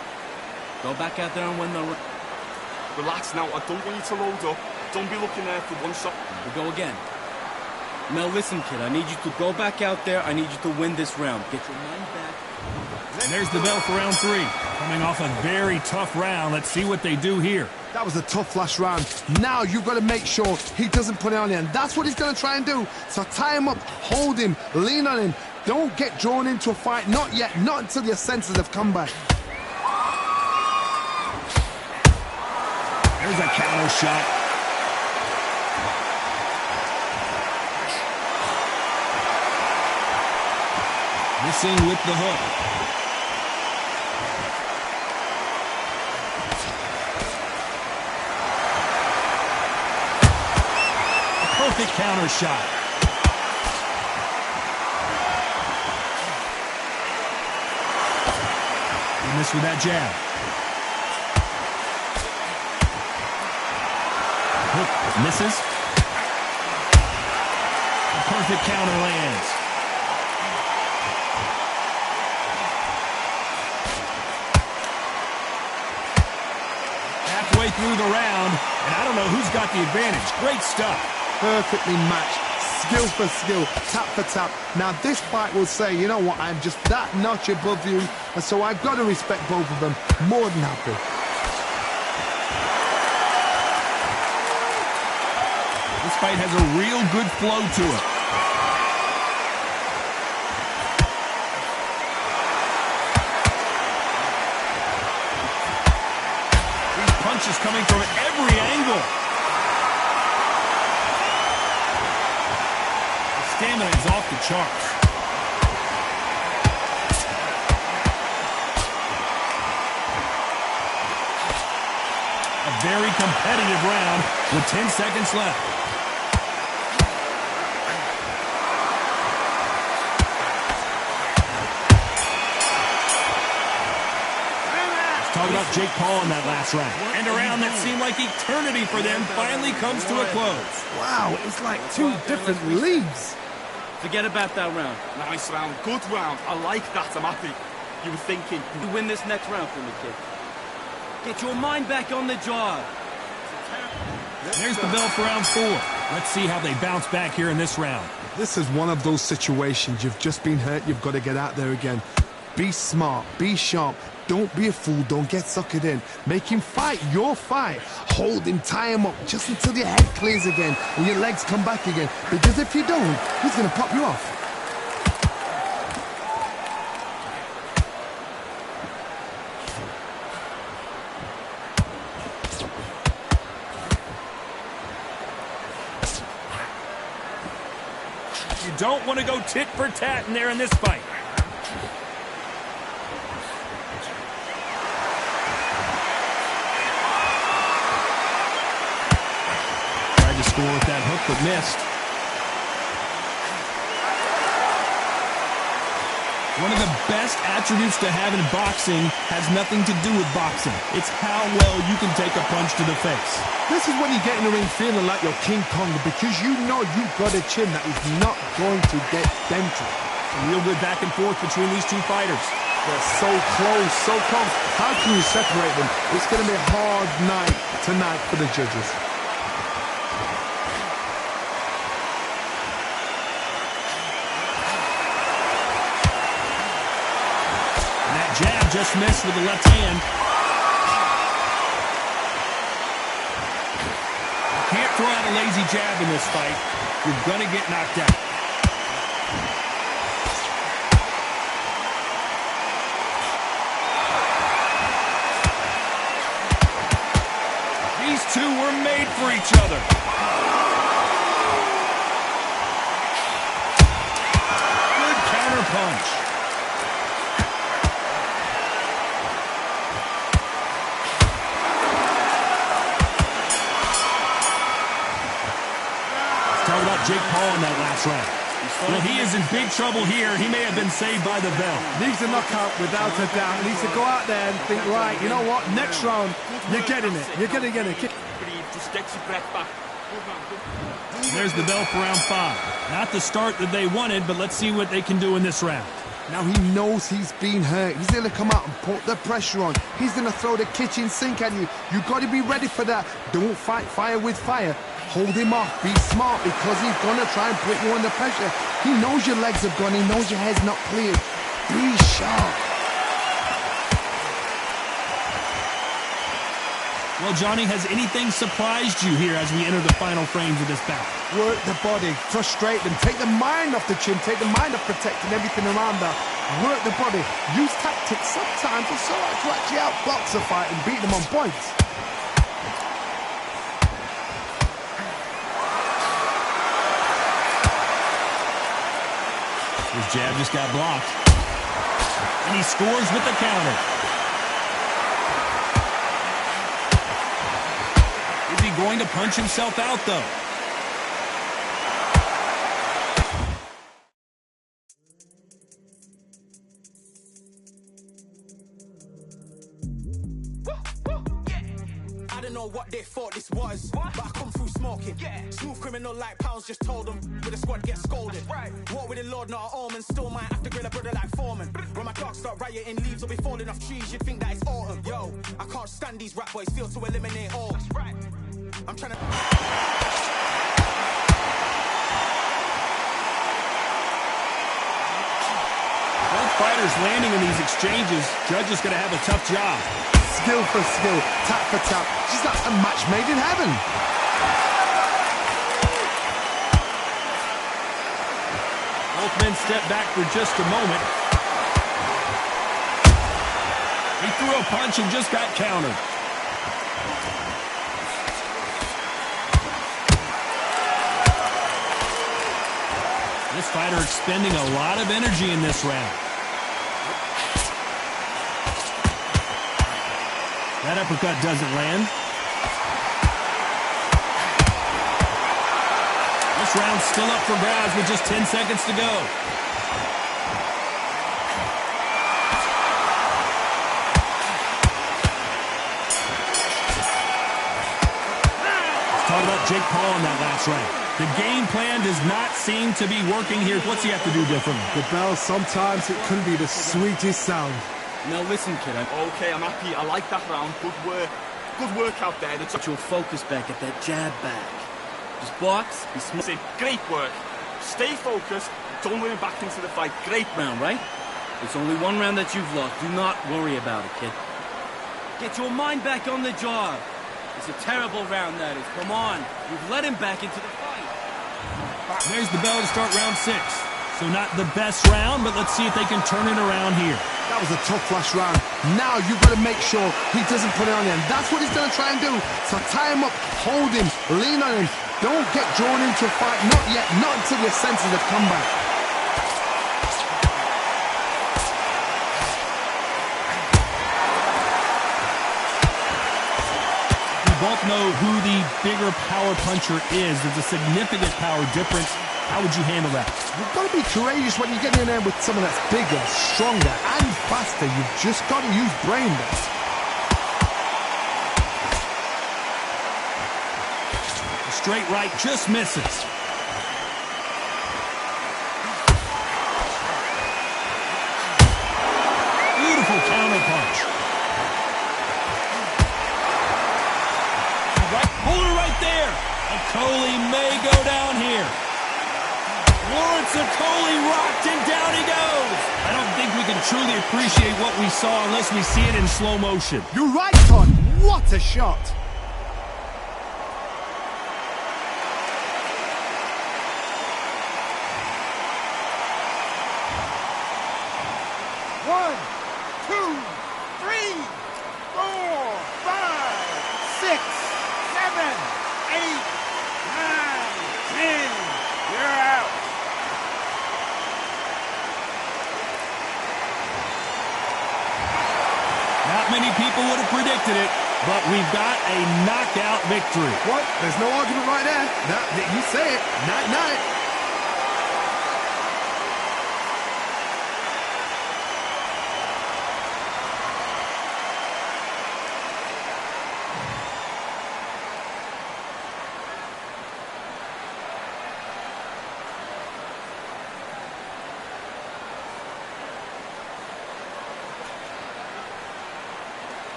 Go back out there and win the round. Relax now. I don't want you to load up. Don't be looking there for one shot. We go again. Now listen, kid. I need you to go back out there. I need you to win this round. Get your mind back. And there's the bell for round 3. Coming off a very tough round. Let's see what they do here. That was a tough last round. Now you've got to make sure he doesn't put it on you. And that's what he's going to try and do. So tie him up, hold him, lean on him. Don't get drawn into a fight. Not yet. Not until your senses have come back. There's a counter shot. Missing with the hook. Perfect counter shot. He missed with that jab. Hook misses. A perfect counter lands. Halfway through the round, and I don't know who's got the advantage. Great stuff. Perfectly matched, skill for skill, tap for tap. Now this fight will say, you know what, I'm just that notch above you, and so I've got to respect both of them. More than happy. This fight has a real good flow to it. punches coming from every angle. The stamina is off the charts. A very competitive round with 10 seconds left. Talk about Jake Paul in that last round. And a round that seemed like eternity for them finally comes to a close. Wow, it's like two different leagues. Forget about that round. Nice round, good round. I like that, I'm happy. You were thinking, You win this next round for me, kid. Get your mind back on the job. There's the bell for round 4. Let's see how they bounce back here in this round. This is one of those situations. You've just been hurt. You've got to get out there again. Be smart. Be sharp. Don't be a fool. Don't get suckered in. Make him fight your fight. Hold him, tie him up just until your head clears again and your legs come back again. Because if you don't, he's going to pop you off. You don't want to go tit for tat in there in this fight. Tried to score with that hook, but missed. One of the best attributes to have in boxing has nothing to do with boxing. It's how well you can take a punch to the face. This is when you get in the ring feeling like you're King Kong because you know you've got a chin that is not going to get dented. A real good back and forth between these two fighters. They're so close, so close. How can you separate them? It's going to be a hard night tonight for the judges. Jab just missed with the left hand. You can't throw out a lazy jab in this fight. You're going to get knocked out. These two were made for each other. Good counter punch. Talk about Jake Paul in that last round. Well, he is in big trouble here. He may have been saved by the bell. Needs a knockout without a doubt. Needs to go out there and think, right, you know what? Next round, you're getting it. You're going to get it. just get your breath back. There's the bell for round 5. Not the start that they wanted, but let's see what they can do in this round. Now he knows he's been hurt. He's going to come out and put the pressure on. He's going to throw the kitchen sink at you. You've got to be ready for that. Don't fight fire with fire. Hold him off. Be smart because he's going to try and put you under pressure. He knows your legs have gone. He knows your head's not cleared. Be sharp. Well, Johnny, has anything surprised you here as we enter the final frames of this bout? Work the body, frustrate them, take the mind off the chin, take the mind off protecting everything around that. Work the body, use tactics sometimes or so to actually outbox a fight and beat them on points. His jab just got blocked. And he scores with the counter. Is he going to punch himself out, though? I don't know what they thought this was, but I come through smoking. Smooth criminal like pounds, just told them with a squad get scolded. Walk with the Lord, not an almond. Still might have to grill a brother like Foreman. When my dogs start rioting, leaves will be falling off trees. You'd think that it's autumn. Yo, I can't stand these rap boys, feel to eliminate all. I'm trying to. Both fighters landing in these exchanges. Judge is going to have a tough job. Skill for skill, tap for tap. She's like a match made in heaven. Both men step back for just a moment. He threw a punch and just got countered. This fighter expending a lot of energy in this round. That uppercut doesn't land. This round's still up for grabs with just 10 seconds to go. Let's talk about Jake Paul in that last round. The game plan does not seem to be working here. What's he have to do differently? The bell, sometimes it can be the sweetest sound. Now listen, kid. Okay, I'm happy. I like that round. Good work. Good work out there. Put your focus back at that jab back. Just box. Be smart. Great work. Stay focused. Don't let him back into the fight. Great round, right? It's only one round that you've lost. Do not worry about it, kid. Get your mind back on the job. It's a terrible round, that is. Come on. You've let him back into the fight. There's the bell to start round 6. So not the best round, but let's see if they can turn it around here. That was a tough last round. Now you've got to make sure he doesn't put it on you. And that's what he's going to try and do. So tie him up, hold him, lean on him. Don't get drawn into a fight. Not yet. Not until your senses have come back. Both know who the bigger power puncher is. There's a significant power difference. How would you handle that? You've got to be courageous when you get in there with someone that's bigger, stronger, and faster. You've just got to use brain there. The straight right just misses. Beautiful counter punch. Hold it right there. Okolie may go down here. Lawrence Okolie rocked and down he goes. I don't think we can truly appreciate what we saw unless we see it in slow motion. You're right, Todd. What a shot. One, two, three, 4, 5, 6, 7, 8, 9, 10. You're out. Not many people would have predicted it, but we've got a knockout victory. What? There's no argument right there. You say it. Night-night.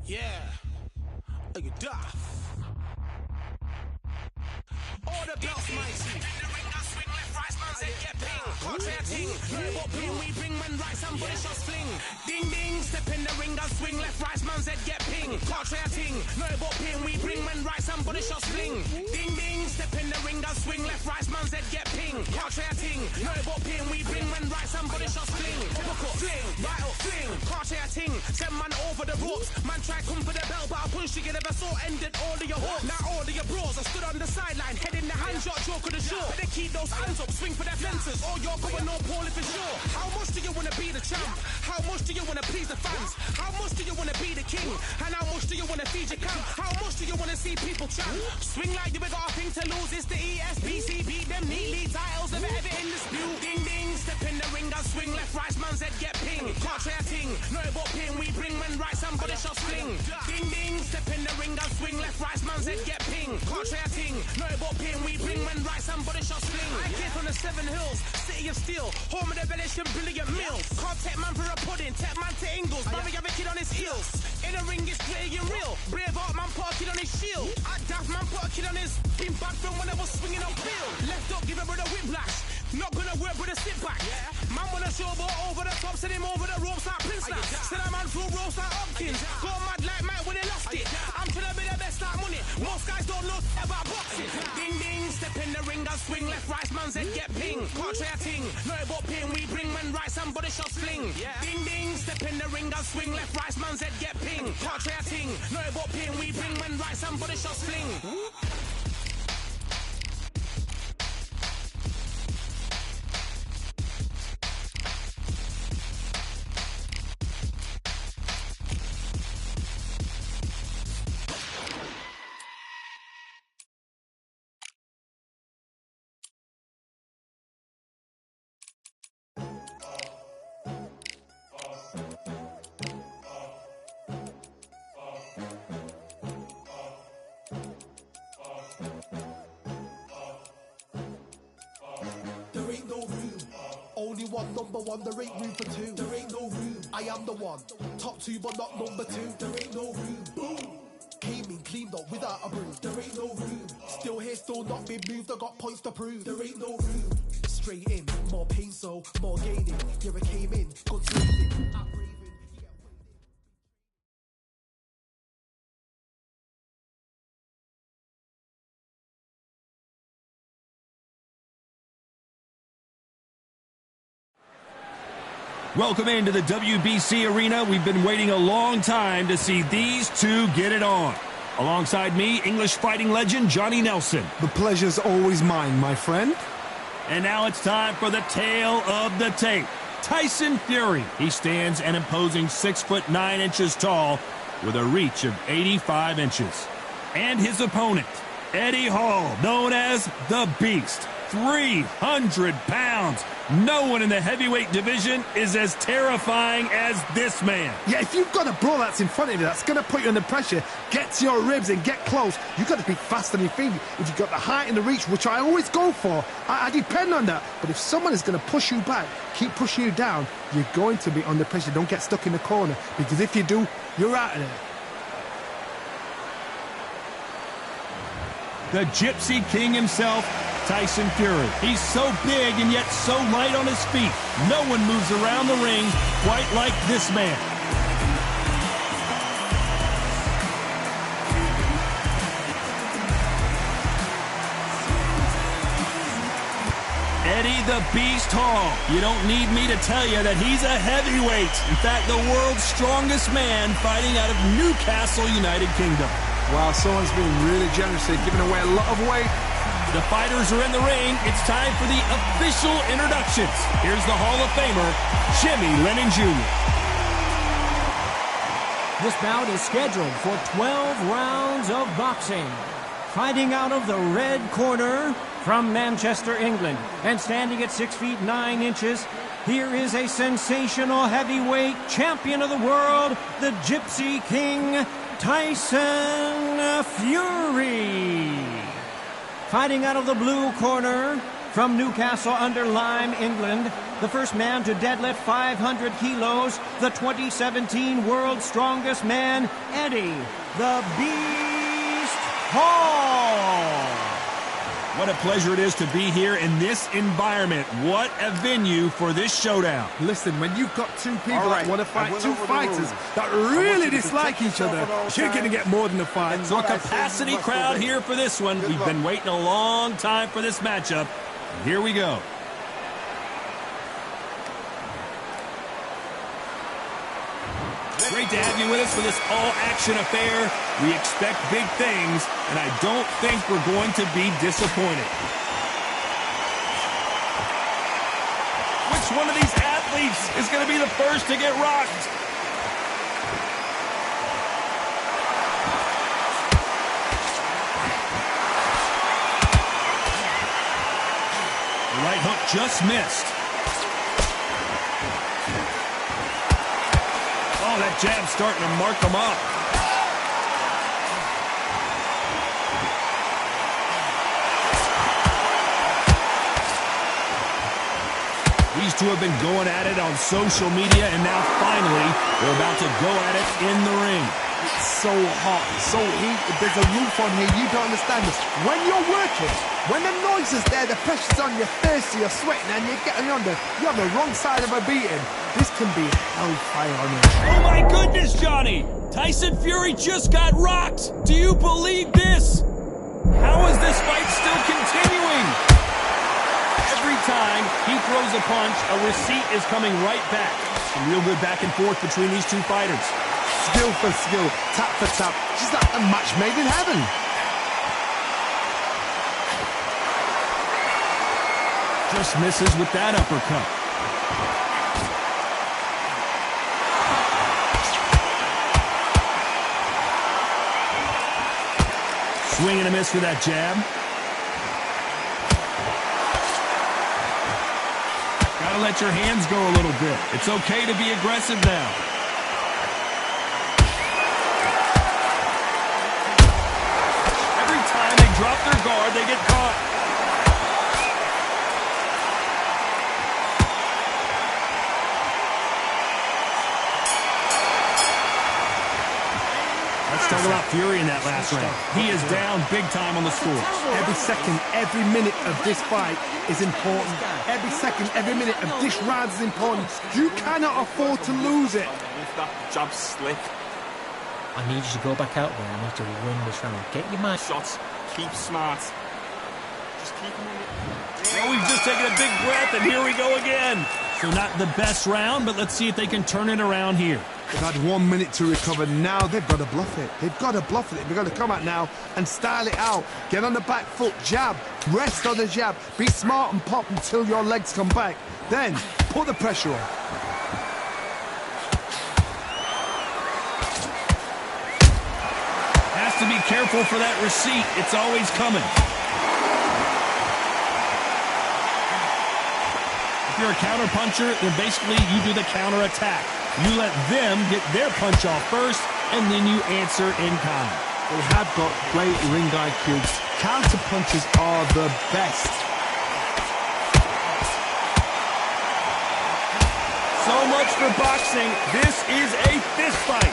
Yeah. Are you daft? All the belts, mighty. Swing left, right, man's head get ping. Can't say a ting. No what ping we bring when right, somebody shots fling. Ding ding, step in the ring and swing left, right, man's head get ping. Can't say a ting. No what ping we bring when right, somebody shots fling. Ding ding, step in the ring and swing left, right, man's head get ping. Can't say a ting. No what ping we bring when right, somebody shots fling. Uppercut, fling, right up, fling. Can't say a ting. Send man over the ropes. Man try come for the belt, but I punch you, never saw ended all of your hopes. Now all of your bros are stood on the sideline, head in the hand shot, joke of the show. Better keep those hands up, swing for their fences. Or you're going no Paul if it's sure. How much do you wanna be the champ? How much do you wanna please the fans? How much do you wanna be the king? And how much do you wanna feed your camp? How much do you wanna see people champ? Swing like you got a thing to lose. It's the ESBC, beat them neatly. Titles never ever in dispute. Ding ding, step in the ring and swing left, right, man's head get ping. Can't say a ting. No but ping we bring when right, somebody shots fling. Ding ding, step in the ring and swing left, right, man's head get ping. Can't say a ting. No but ping we bring when right, somebody shots fling. I came from the 7 Hills, city of steel, home of the village and brilliant meals. Can't take man for a pudding, take man to Ingles. Now we have a kid on his heels. In the ring it's gritty and real. Brave art man put a kid on his shield. At daft man put a kid on his. Been bad from when I was swinging on field. Left up, give a brother whiplash. Not gonna work with a sit back. Man wanna show but over the top, send him over the ropes like Prince Snap. Send a man through ropes like Hopkins. Go mad like Mike when he lost it. I'm trying to be the best like money. Most guys don't know about boxing. Ding ding, step in the ring and swing left, right, man's head get ping. Can't say a ting. No but ping we bring when right, somebody shots fling. Ding ding, step in the ring and swing left, right, man's head get ping. Can't say a ting. No but ping we bring when right, somebody shots fling. There ain't no room. Only one number one, there ain't room for two. There ain't no room. I am the one. Top two, but not number two. There ain't no room. Boom. Came in, cleaned up without a broom. There ain't no room. Still here, still not been moved. I got points to prove. There ain't no room. Straight in, more pain, so more gaining. Yeah, I came in, got blazing. Welcome into the WBC arena. We've been waiting a long time to see these two get it on. Alongside me, English fighting legend Johnny Nelson. The pleasure's always mine, my friend. And now it's time for the tale of the tape. Tyson Fury. He stands an imposing 6'9" tall with a reach of 85 inches. And his opponent, Eddie Hall, known as the Beast. 300 pounds. No one in the heavyweight division is as terrifying as this man. Yeah, if you've got a bro that's in front of you that's going to put you under pressure, get to your ribs and get close, you've got to be fast on your feet. If you've got the height and the reach, which I always go for, I depend on that. But if someone is going to push you back, keep pushing you down, you're going to be under pressure. Don't get stuck in the corner, because if you do, you're out of there. The Gypsy King himself, Tyson Fury. He's so big and yet so light on his feet. No one moves around the ring quite like this man. Eddie the Beast Hall. You don't need me to tell you that he's a heavyweight. In fact, the world's strongest man fighting out of Newcastle, United Kingdom. Wow, someone's been really generous. They're giving away a lot of weight. The fighters are in the ring. It's time for the official introductions. Here's the Hall of Famer, Jimmy Lennon Jr. This bout is scheduled for 12 rounds of boxing. Fighting out of the red corner from Manchester, England, and standing at 6'9", here is a sensational heavyweight champion of the world, the Gypsy King, Tyson Fury. Fighting out of the blue corner from Newcastle under Lyme, England, the first man to deadlift 500 kilos, the 2017 World's Strongest Man, Eddie the Beast Hall. What a pleasure it is to be here in this environment. What a venue for this showdown. Listen, when you've got two people that want to fight, two fighters that really dislike each other, you're going to get more than a fight. So a capacity crowd here for this one. We've been waiting a long time for this matchup. Here we go. Great to have you with us for this all-action affair. We expect big things, and I don't think we're going to be disappointed. Which one of these athletes is going to be the first to get rocked? The right hook just missed. Oh, that jab's starting to mark them up. These two have been going at it on social media, and now finally they're about to go at it in the ring. It's so hot, so heated. There's a roof on here. You don't understand this. When you're working, when the noise is there, the pressure's on, you're thirsty, you're sweating, and you're on the wrong side of a beating. This can be hellfire on you. Oh my goodness, Johnny! Tyson Fury just got rocked! Do you believe this? How is this fight still continuing? Every time he throws a punch, a receipt is coming right back. Some real good back and forth between these two fighters. Skill for skill, tap for tap. She's like a match made in heaven. Just misses with that uppercut. Swing and a miss for that jab. Gotta let your hands go a little bit. It's okay to be aggressive now. Every time they drop their guard, they get caught. Let's talk about Fury in that last round. He is down big time on the score. Every second, every minute of this fight is important. Every second, every minute of this round is important. You cannot afford to lose it. If that jab's slick. I need you to go back out there and have to win this round. Get your mind. Shots. Keep smart. Just keep them in it. Oh, he's just taking a big breath, and here we go again. So not the best round, but let's see if they can turn it around here. They've had 1 minute to recover. Now they've got to bluff it. They've got to bluff it. They've got to come out now and style it out. Get on the back foot, jab, rest on the jab. Be smart and pop until your legs come back. Then put the pressure on. Has to be careful for that receipt. It's always coming. If you're a counter puncher, then basically you do the counter attack. You let them get their punch off first, and then you answer in kind. They have got great ring IQ. Counter punches are the best. So much for boxing. This is a fist fight.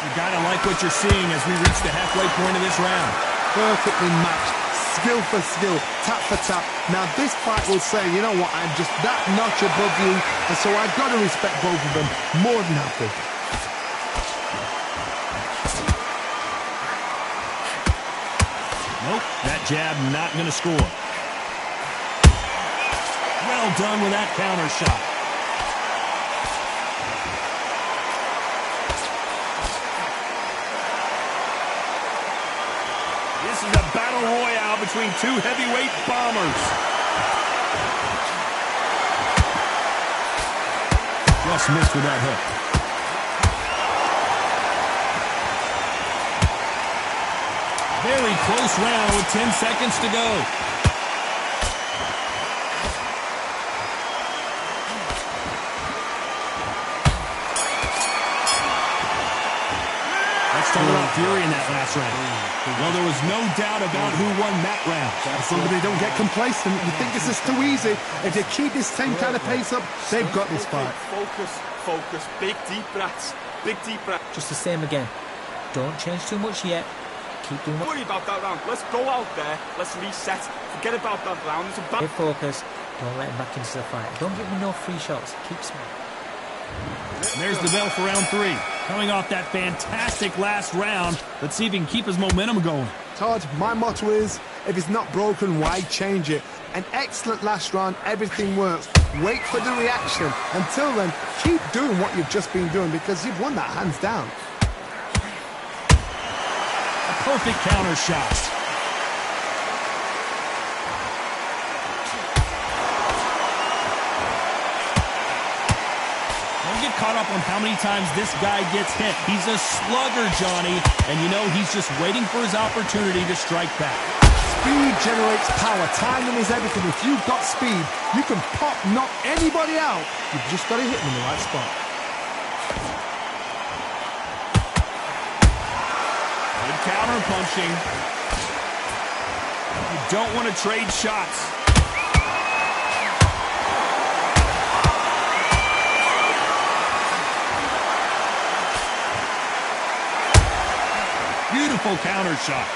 You gotta like what you're seeing as we reach the halfway point of this round. Perfectly matched, skill for skill, tap for tap. Now this fight will say, you know what, I'm just that notch above you, and so I've got to respect both of them more than happy. Nope, that jab not going to score. Well done with that counter shot. This is a battle royale between two heavyweight bombers. Just missed with that hook. Very close round with 10 seconds to go. fury in that last round. Well, there was no doubt about who won that round. As long as they don't get complacent, you think this is too easy. If they keep this same kind of pace up, they've got this fight. Focus. Big deep breaths. Big deep breaths. Just the same again. Don't change too much yet. Keep doing what... Don't worry about that round. Let's go out there. Let's reset. Forget about that round. It's a bad... Stay focused. Don't let him back into the fight. Don't give him no free shots. Keep smart. There's the bell for round 3. Coming off that fantastic last round, let's see if he can keep his momentum going. Todd, my motto is, if it's not broken, why change it? An excellent last round, everything works. Wait for the reaction. Until then, keep doing what you've just been doing because you've won that hands down. A perfect counter shot. Don't get caught up on how many times this guy gets hit. He's a slugger, Johnny, and you know he's just waiting for his opportunity to strike back. Speed generates power. Timing is everything. If you've got speed, you can knock anybody out. You've just got to hit them in the right spot. Good counter punching. You don't want to trade shots. Beautiful counter shot.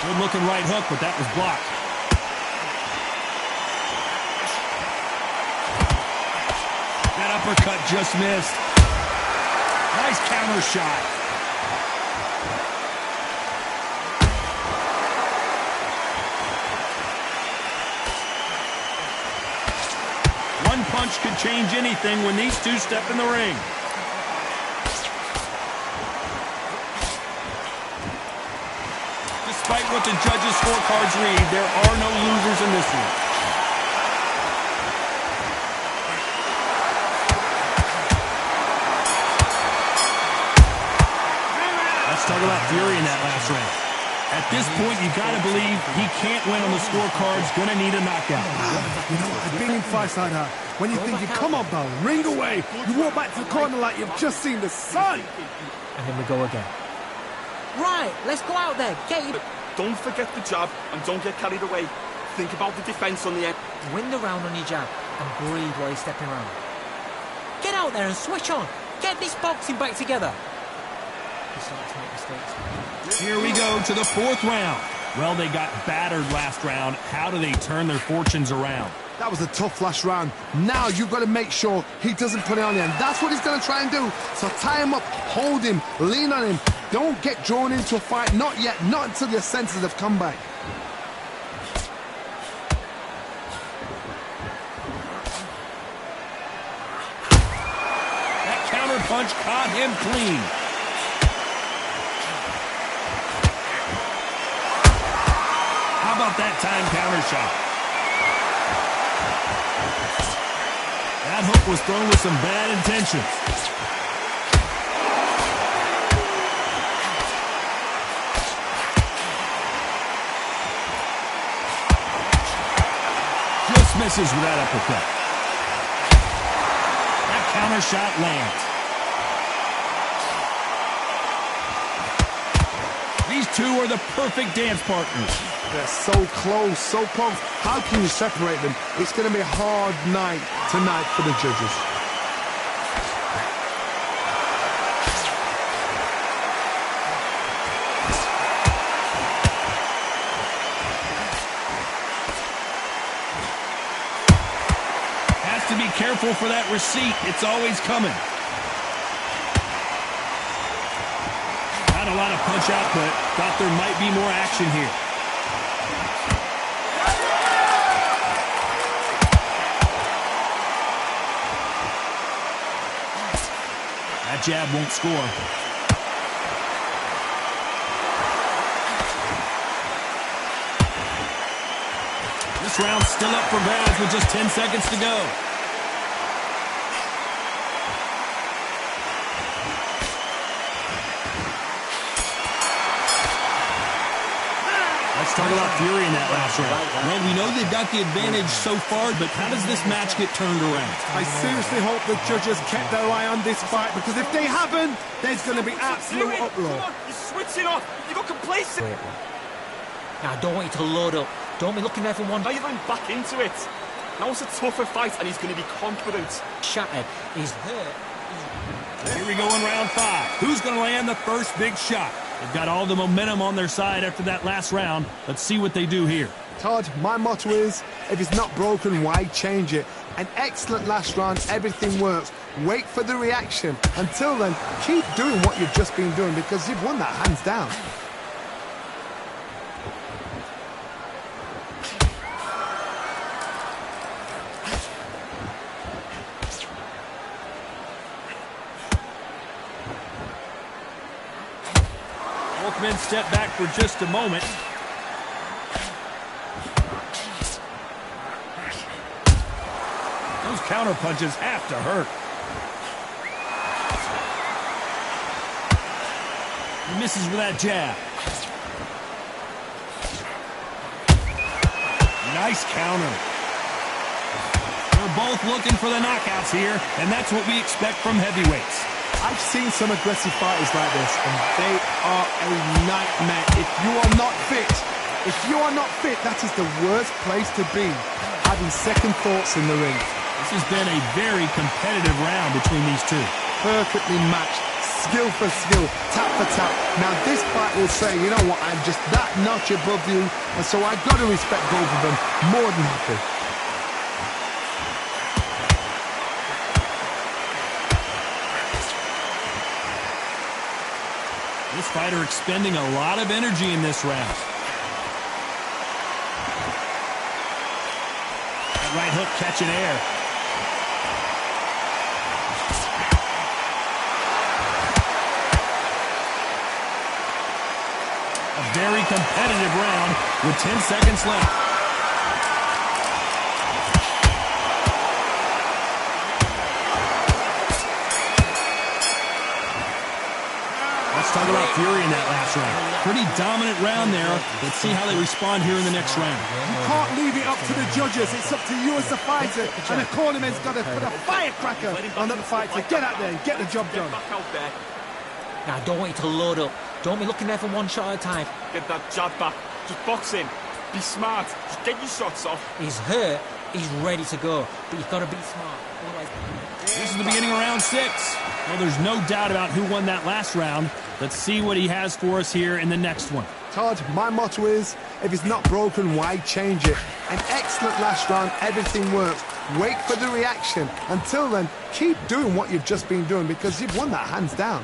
Good looking right hook, but that was blocked. That uppercut just missed. Nice counter shot. One punch could change anything when these two step in the ring. Despite what the judges' scorecards read, there are no losers in this one. Let's talk about fury in that last round. At this point, you got to believe he can't win on the scorecards, going to need a knockout. You know, I've been in fights like that. When you think, come on, pal, ring away. You walk back to the corner like you've just seen the sun. And then we go again. Right, let's go out there. Get it. Don't forget the jab and don't get carried away. Think about the defense on the end. Win the round on your jab and breathe while you're stepping around. Get out there and switch on. Get this boxing back together. You start to make mistakes. Here we go to the 4th round. Well, they got battered last round. How do they turn their fortunes around? That was a tough last round. Now you've got to make sure he doesn't put it on you, and that's what he's going to try and do. So tie him up, hold him, lean on him. Don't get drawn into a fight. Not yet. Not until your senses have come back. That counter punch caught him clean. How about that time counter shot? That hook was thrown with some bad intentions. Just misses with that uppercut. That counter shot lands. These two are the perfect dance partners. They're so close, so close. How can you separate them? It's going to be a hard night tonight for the judges. Has to be careful for that receipt. It's always coming. Not a lot of punch output. Thought there might be more action here. That jab won't score. This round's still up for grabs with just 10 seconds to go. Let's talk about Fury in that last round. Well, we know they've got the advantage so far, but how does this match get turned around? I seriously hope the judges kept their eye on this fight, because if they haven't, there's going to be absolute uproar. Come on, you're switching off. You got complacent. Now, I don't want you to load up. Don't be looking there for one. Now you're going back into it. Now it's a tougher fight, and he's going to be confident. Shattered. He's hurt. Here we go in round 5. Who's going to land the first big shot? They've got all the momentum on their side after that last round. Let's see what they do here. Todd, my motto is, if it's not broken, why change it? An excellent last round, everything works. Wait for the reaction. Until then, keep doing what you've just been doing, because you've won that hands down. Both men step back for just a moment. Those counter punches have to hurt. He misses with that jab. Nice counter. They're both looking for the knockouts here, and that's what we expect from heavyweights. I've seen some aggressive fighters like this, and they are a nightmare. If you are not fit, that is the worst place to be, having second thoughts in the ring. This has been a very competitive round between these two. Perfectly matched, skill for skill, tap for tap. Now this fight will say, you know what, I'm just that notch above you, and so I've got to respect both of them more than happy. This fighter expending a lot of energy in this round. That right hook catching air. A very competitive round with 10 seconds left. Let's talk about Fury in that last round. Pretty dominant round there. Let's see how they respond here in the next round. You can't leave it up to the judges. It's up to you as the fighter. And the cornerman's got to put a firecracker on the fighter. Get out there and get the job done. Now, I don't want you to load up. Don't be looking there for one shot at a time. Get that jab back. Just box in. Be smart. Just get your shots off. He's hurt. He's ready to go. But you've got to be smart. Otherwise... This is the beginning of round 6. Well, there's no doubt about who won that last round. Let's see what he has for us here in the next one. Todd, my motto is, if it's not broken, why change it? An excellent last round, everything works. Wait for the reaction. Until then, keep doing what you've just been doing, because you've won that hands down.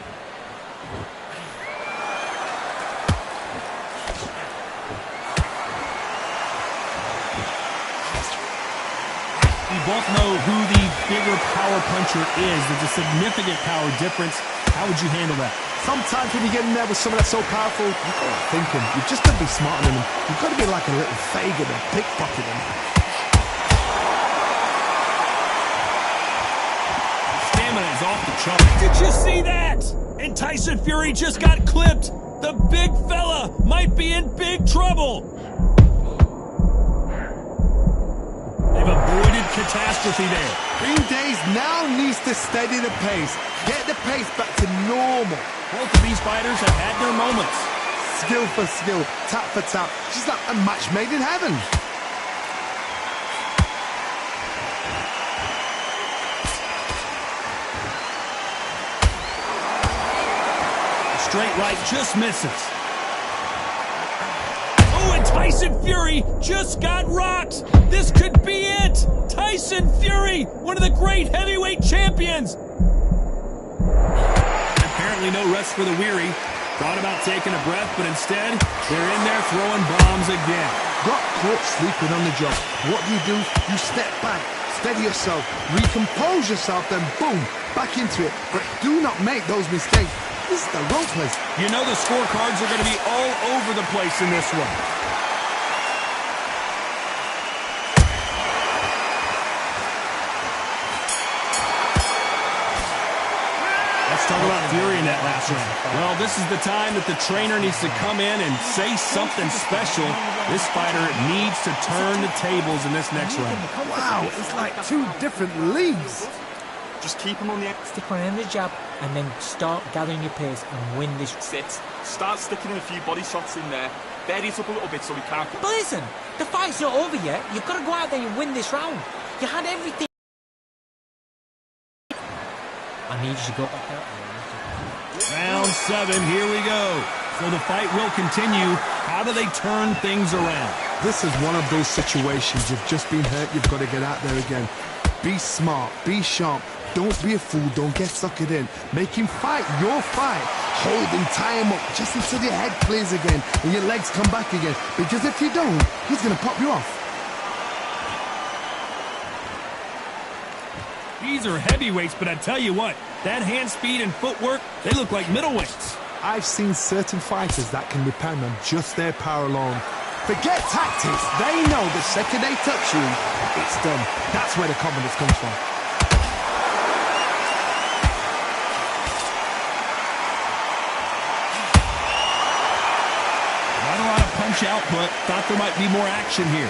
We both know who the bigger power puncher is. There's a significant power difference. How would you handle that? Sometimes when you get in there with someone that's so powerful, you've got to think him. You've just got to be smarter than him. You've got to be like a little faggot and pickpocket him. Stamina is off the chart. Did you see that? And Tyson Fury just got clipped. The big fella might be in big trouble. They've avoided catastrophe there. Green Days now needs to steady the pace. Get the pace back to normal. Both of these fighters have had their moments. Skill for skill, tap for tap. She's like a match made in heaven. The straight right just misses. Oh, and Tyson Fury just got rocked. This could be it. Tyson Fury, one of the great heavyweight champions. Apparently no rest for the weary. Thought about taking a breath, but instead, they're in there throwing bombs again. Got caught sleeping on the job. What do? You step back, steady yourself, recompose yourself, then boom, back into it. But do not make those mistakes. This is the wrong place. You know the scorecards are going to be all over the place in this one. Let's talk about fury in that last round. Well, this is the time that the trainer needs to come in and say something special. This fighter needs to turn the tables in this next round. Wow, it's like two different leagues. Just keep him on the Stick on the end of the jab and then start gathering your pace and win this. sit. Start sticking in a few body shots in there. Bury it up a little bit so we can't... But listen, the fight's not over yet. You've got to go out there and win this round. You had everything. I need you to go back out there. Round 7, here we go. So the fight will continue. How do they turn things around? This is one of those situations. You've just been hurt. You've got to get out there again. Be smart. Be sharp. Don't be a fool. Don't get suckered in. Make him fight your fight. Hold him, tie him up, just until your head clears again and your legs come back again. Because if you don't, he's going to pop you off. These are heavyweights, but I tell you what, that hand speed and footwork, they look like middleweights. I've seen certain fighters that can depend on just their power alone. Forget tactics. They know the second they touch you, it's done. That's where the confidence comes from. Not a lot of punch output. Thought there might be more action here.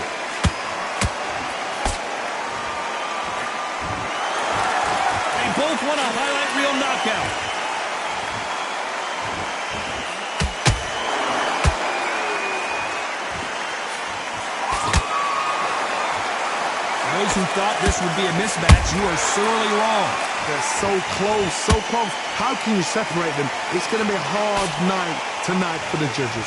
They both want a highlight reel knockout. Those who thought this would be a mismatch, you are sorely wrong. They're so close, so close. How can you separate them? It's going to be a hard night tonight for the judges.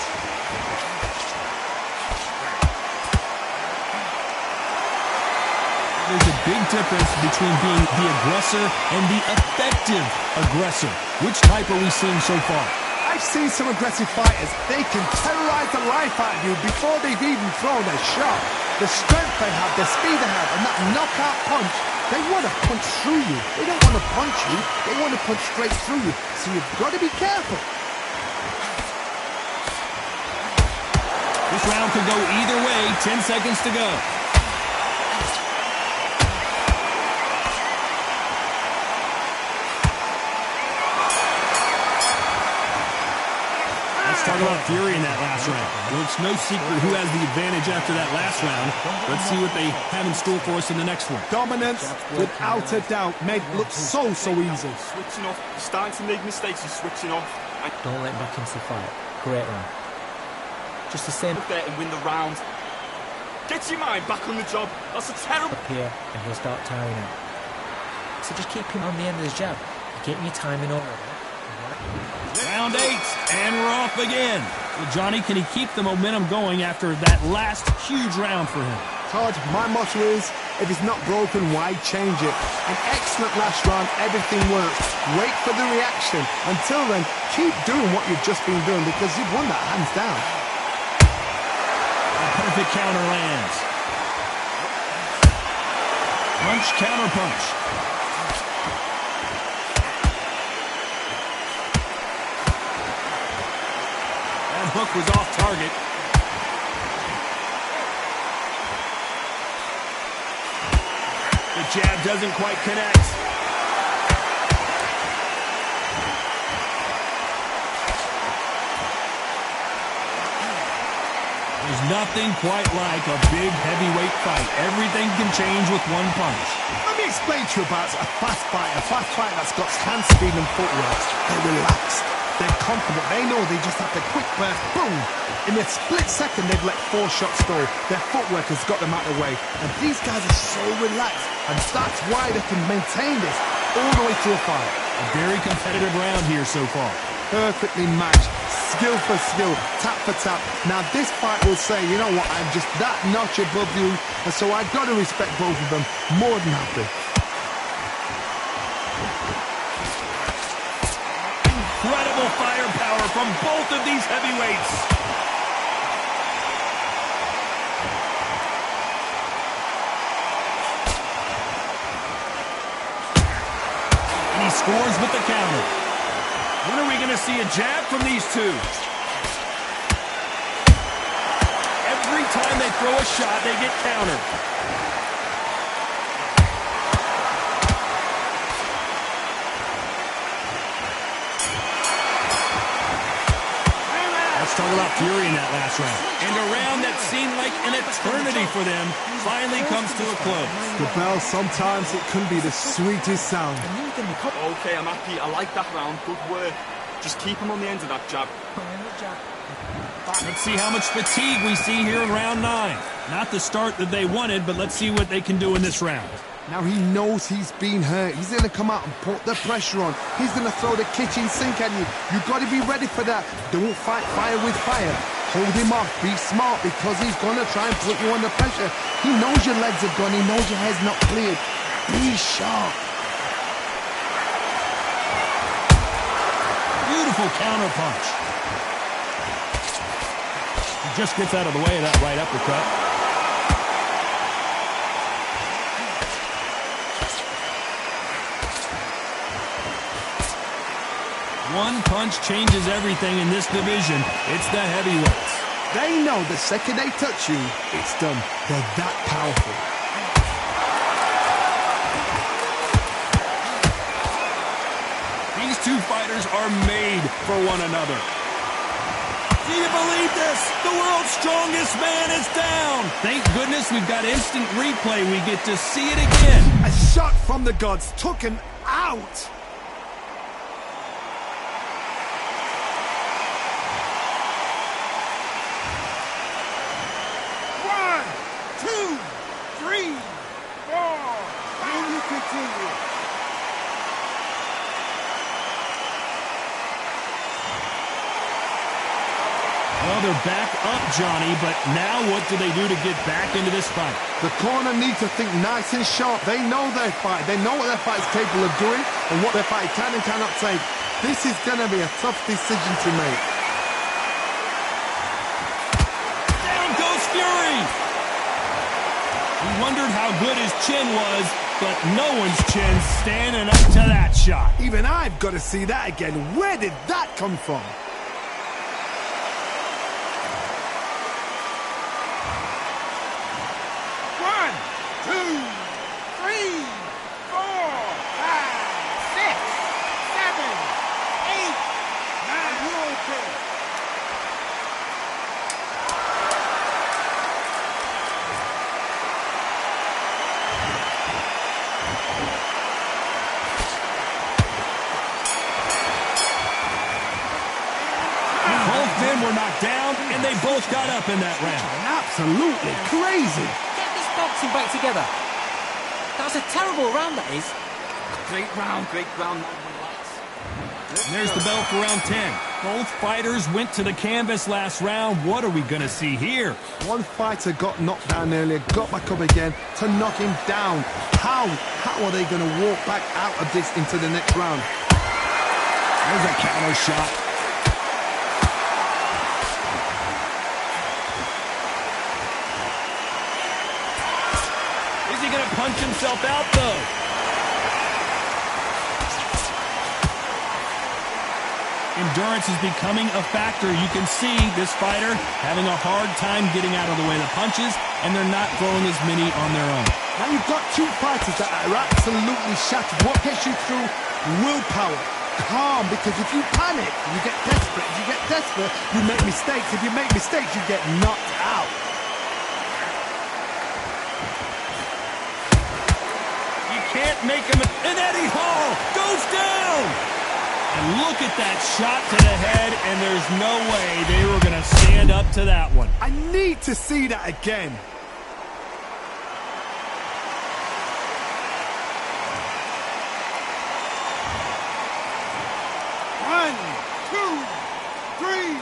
There's a big difference between being the aggressor and the effective aggressor. Which type are we seeing so far? I've seen some aggressive fighters. They can terrorize the life out of you before they've even thrown a shot. The strength they have, the speed they have, and that knockout punch, they want to punch through you. They don't want to punch you, they want to punch straight through you. So you've got to be careful. This round could go either way. 10 seconds to go. Talk about fury in that last round. Well, it's no secret who has the advantage after that last round. Let's see what they have in store for us in the next one. Dominance, without a doubt, made it look so easy. Switching off. He's starting to make mistakes. He's switching off. Don't let him back into the fight. Great round. Just the same. Up there and win the round. Get your mind back on the job. That's a terrible... Up here, and he'll start tiring out. So just keep him on the end of his jab. Get your timing over it. Round 8, and we're off again. Well, Johnny, can he keep the momentum going after that last huge round for him? Todd, my motto is, if it's not broken, why change it? An excellent last round, everything works. Wait for the reaction. Until then, keep doing what you've just been doing because you've won that hands down. A perfect counter lands. Punch, counter punch. Hook was off target. The jab doesn't quite connect. There's nothing quite like a big heavyweight fight. Everything can change with one punch. Let me explain to you about a fast fight that's got hand speed and footwork. They're relaxed. They're confident. They know they just have the quick burst. Boom! In a split second, they've let 4 shots go. Their footwork has got them out of the way. And these guys are so relaxed. And that's why they can maintain this all the way through a fight. A very competitive round here so far. Perfectly matched. Skill for skill. Tap for tap. Now, this fight will say, you know what, I'm just that notch above you. And so I've got to respect both of them more than happy. Incredible firepower from both of these heavyweights. And he scores with the counter. When are we going to see a jab from these two? Every time they throw a shot, they get countered. Talk about fury in that last round. And a round that seemed like an eternity for them finally comes to a close. The bell, sometimes it can be the sweetest sound. Okay, I'm happy. I like that round. Good work. Just keep him on the end of that jab. Let's see how much fatigue we see here in round 9. Not the start that they wanted, but let's see what they can do in this round. Now he knows he's been hurt. He's going to come out and put the pressure on. He's going to throw the kitchen sink at you. You've got to be ready for that. Don't fight fire with fire. Hold him off. Be smart because he's going to try and put you under pressure. He knows your legs have gone. He knows your head's not cleared. Be sharp. Beautiful counter punch. He just gets out of the way of that right uppercut. One punch changes everything in this division. It's the heavyweights. They know the second they touch you, it's done. They're that powerful. These two fighters are made for one another. Do you believe this? The world's strongest man is down. Thank goodness we've got instant replay. We get to see it again. A shot from the gods took him out. Well, they're back up, Johnny, but now what do they do to get back into this fight? The corner needs to think nice and sharp. They know their fight. They know what their fight is capable of doing and what their fight can and cannot take. This is going to be a tough decision to make. Down goes Fury! We wondered how good his chin was, but no one's chin's standing up to that shot. Even I've got to see that again. Where did that come from? Got up in that round. Absolutely crazy. Get this boxing back together. That's a terrible round, that is. Great round. And there's the bell for round 10. Both fighters went to the canvas last round. What are we going to see here? One fighter got knocked down earlier, got back up again to knock him down. How are they going to walk back out of this into the next round? There's a counter shot. Punch himself out, though. Endurance is becoming a factor. You can see this fighter having a hard time getting out of the way of the punches, and they're not throwing as many on their own. Now you've got two fighters that are absolutely shattered. What gets you through? Willpower. Calm, because if you panic, you get desperate. If you get desperate, you make mistakes. If you make mistakes, you get knocked out. Can't make him, and Eddie Hall goes down! And look at that shot to the head, and there's no way they were going to stand up to that one. I need to see that again. One, two, three,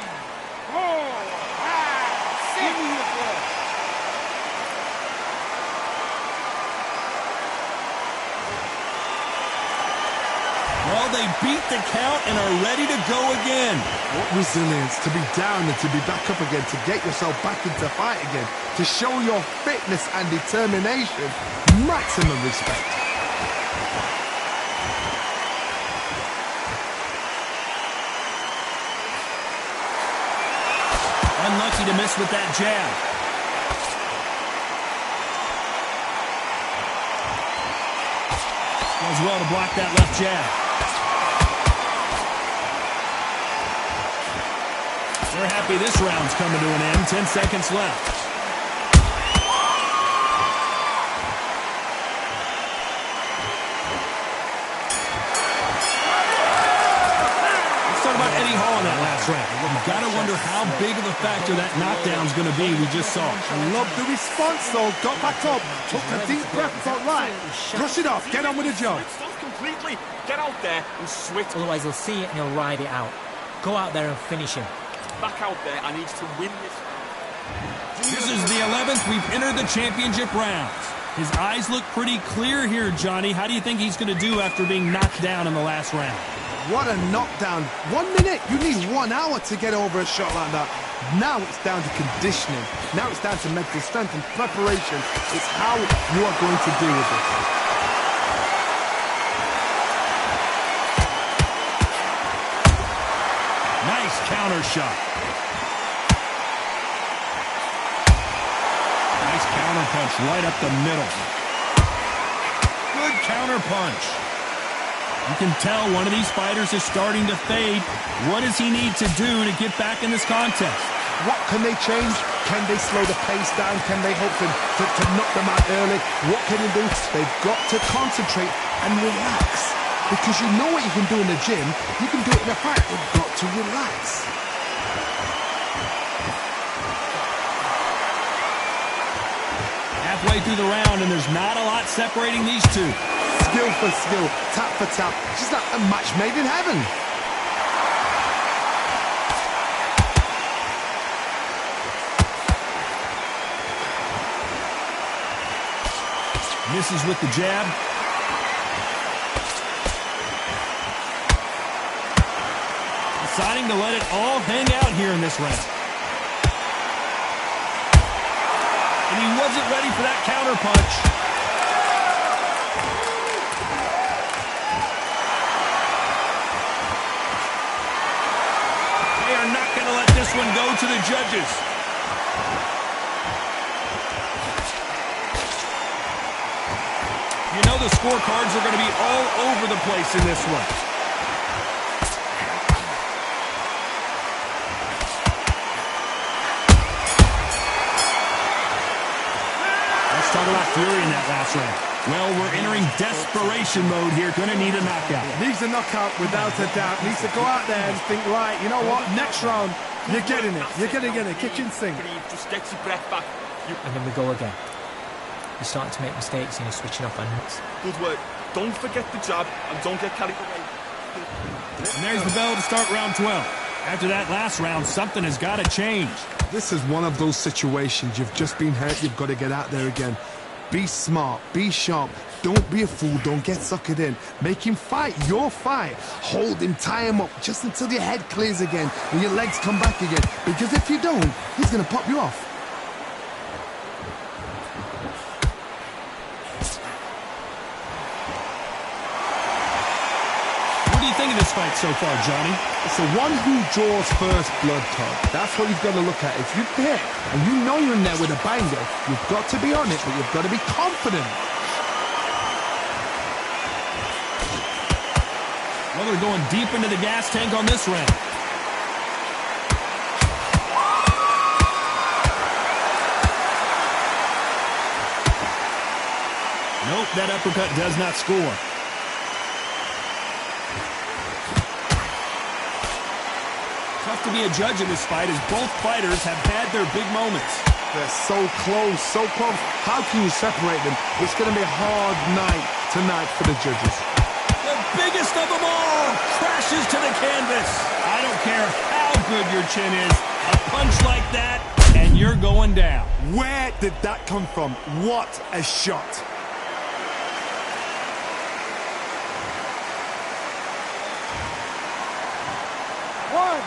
4, 5, 6. Give me your blood. Well, they beat the count and are ready to go again. What resilience to be down and to be back up again, to get yourself back into fight again, to show your fitness and determination. Maximum respect. Unlucky to miss with that jab. Does well to block that left jab. They're happy this round's coming to an end. 10 seconds left. You've got to wonder how big of a factor that knockdown's going to be we just saw. I love the response, though. Got back up, took a deep breath, thought, right, brush it off, get on with the job. Stop completely. Get out there and switch. Otherwise he'll see it and he'll ride it out. Go out there and finish him. Back out there, I need to win this. This is the 11th. We've entered the championship rounds. His eyes look pretty clear here, Johnny. How do you think he's going to do after being knocked down in the last round? What a knockdown. 1 minute. You need 1 hour to get over a shot like that. Now it's down to conditioning. Now it's down to mental strength and preparation. It's how you are going to deal with it. Nice counter shot. Nice counter punch right up the middle. Good counter punch. You can tell one of these fighters is starting to fade. What does he need to do to get back in this contest? What can they change? Can they slow the pace down? Can they hope to knock them out early? What can they do? They've got to concentrate and relax. Because you know what you can do in the gym. You can do it in a fight. You've got to relax. Halfway through the round, and there's not a lot separating these two. Skill for skill, tap for tap. Just like a match made in heaven. Misses with the jab. Deciding to let it all hang out here in this round. And he wasn't ready for that counter punch. This one go to the judges. You know the scorecards are going to be all over the place in this one. Let's talk about fury in that last round. Well, we're entering desperation mode here. Going to need a knockout. Needs a knockout without a doubt. Needs to go out there and think, right, you know what? Next round, you're getting it. You're going to get a kitchen sink. Just get your breath back. And then we go again. You're starting to make mistakes and you're switching off on nuts. Good work. Don't forget the jab and don't get carried away. And there's the bell to start round 12. After that last round, something has got to change. This is one of those situations. You've just been hurt. You've got to get out there again. Be smart, be sharp, don't be a fool, don't get suckered in. Make him fight your fight. Hold him, tie him up, just until your head clears again and your legs come back again. Because if you don't, he's going to pop you off. What do you think of this fight so far, Johnny? It's the one who draws first blood, Todd. That's what you've got to look at. If you've hit and you know you're in there with a banger, you've got to be on it, but you've got to be confident. Well, they're going deep into the gas tank on this round. Nope, that uppercut does not score. Tough to be a judge in this fight as both fighters have had their big moments. They're so close, so close. How can you separate them? It's going to be a hard night tonight for the judges. The biggest of them all crashes to the canvas. I don't care how good your chin is. A punch like that, and you're going down. Where did that come from? What a shot. One,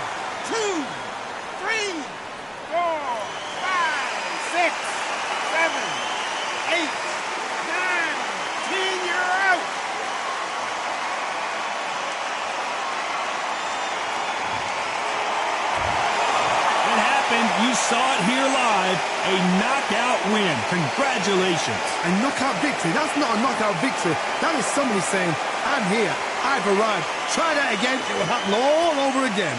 2, 3, 4, 5, 6, 7, 8, 9, 10, you're out. It happened. You saw it here live. A knockout win. Congratulations. A knockout victory? That's not a knockout victory. That is somebody saying, I'm here. I've arrived. Try that again. It will happen all over again.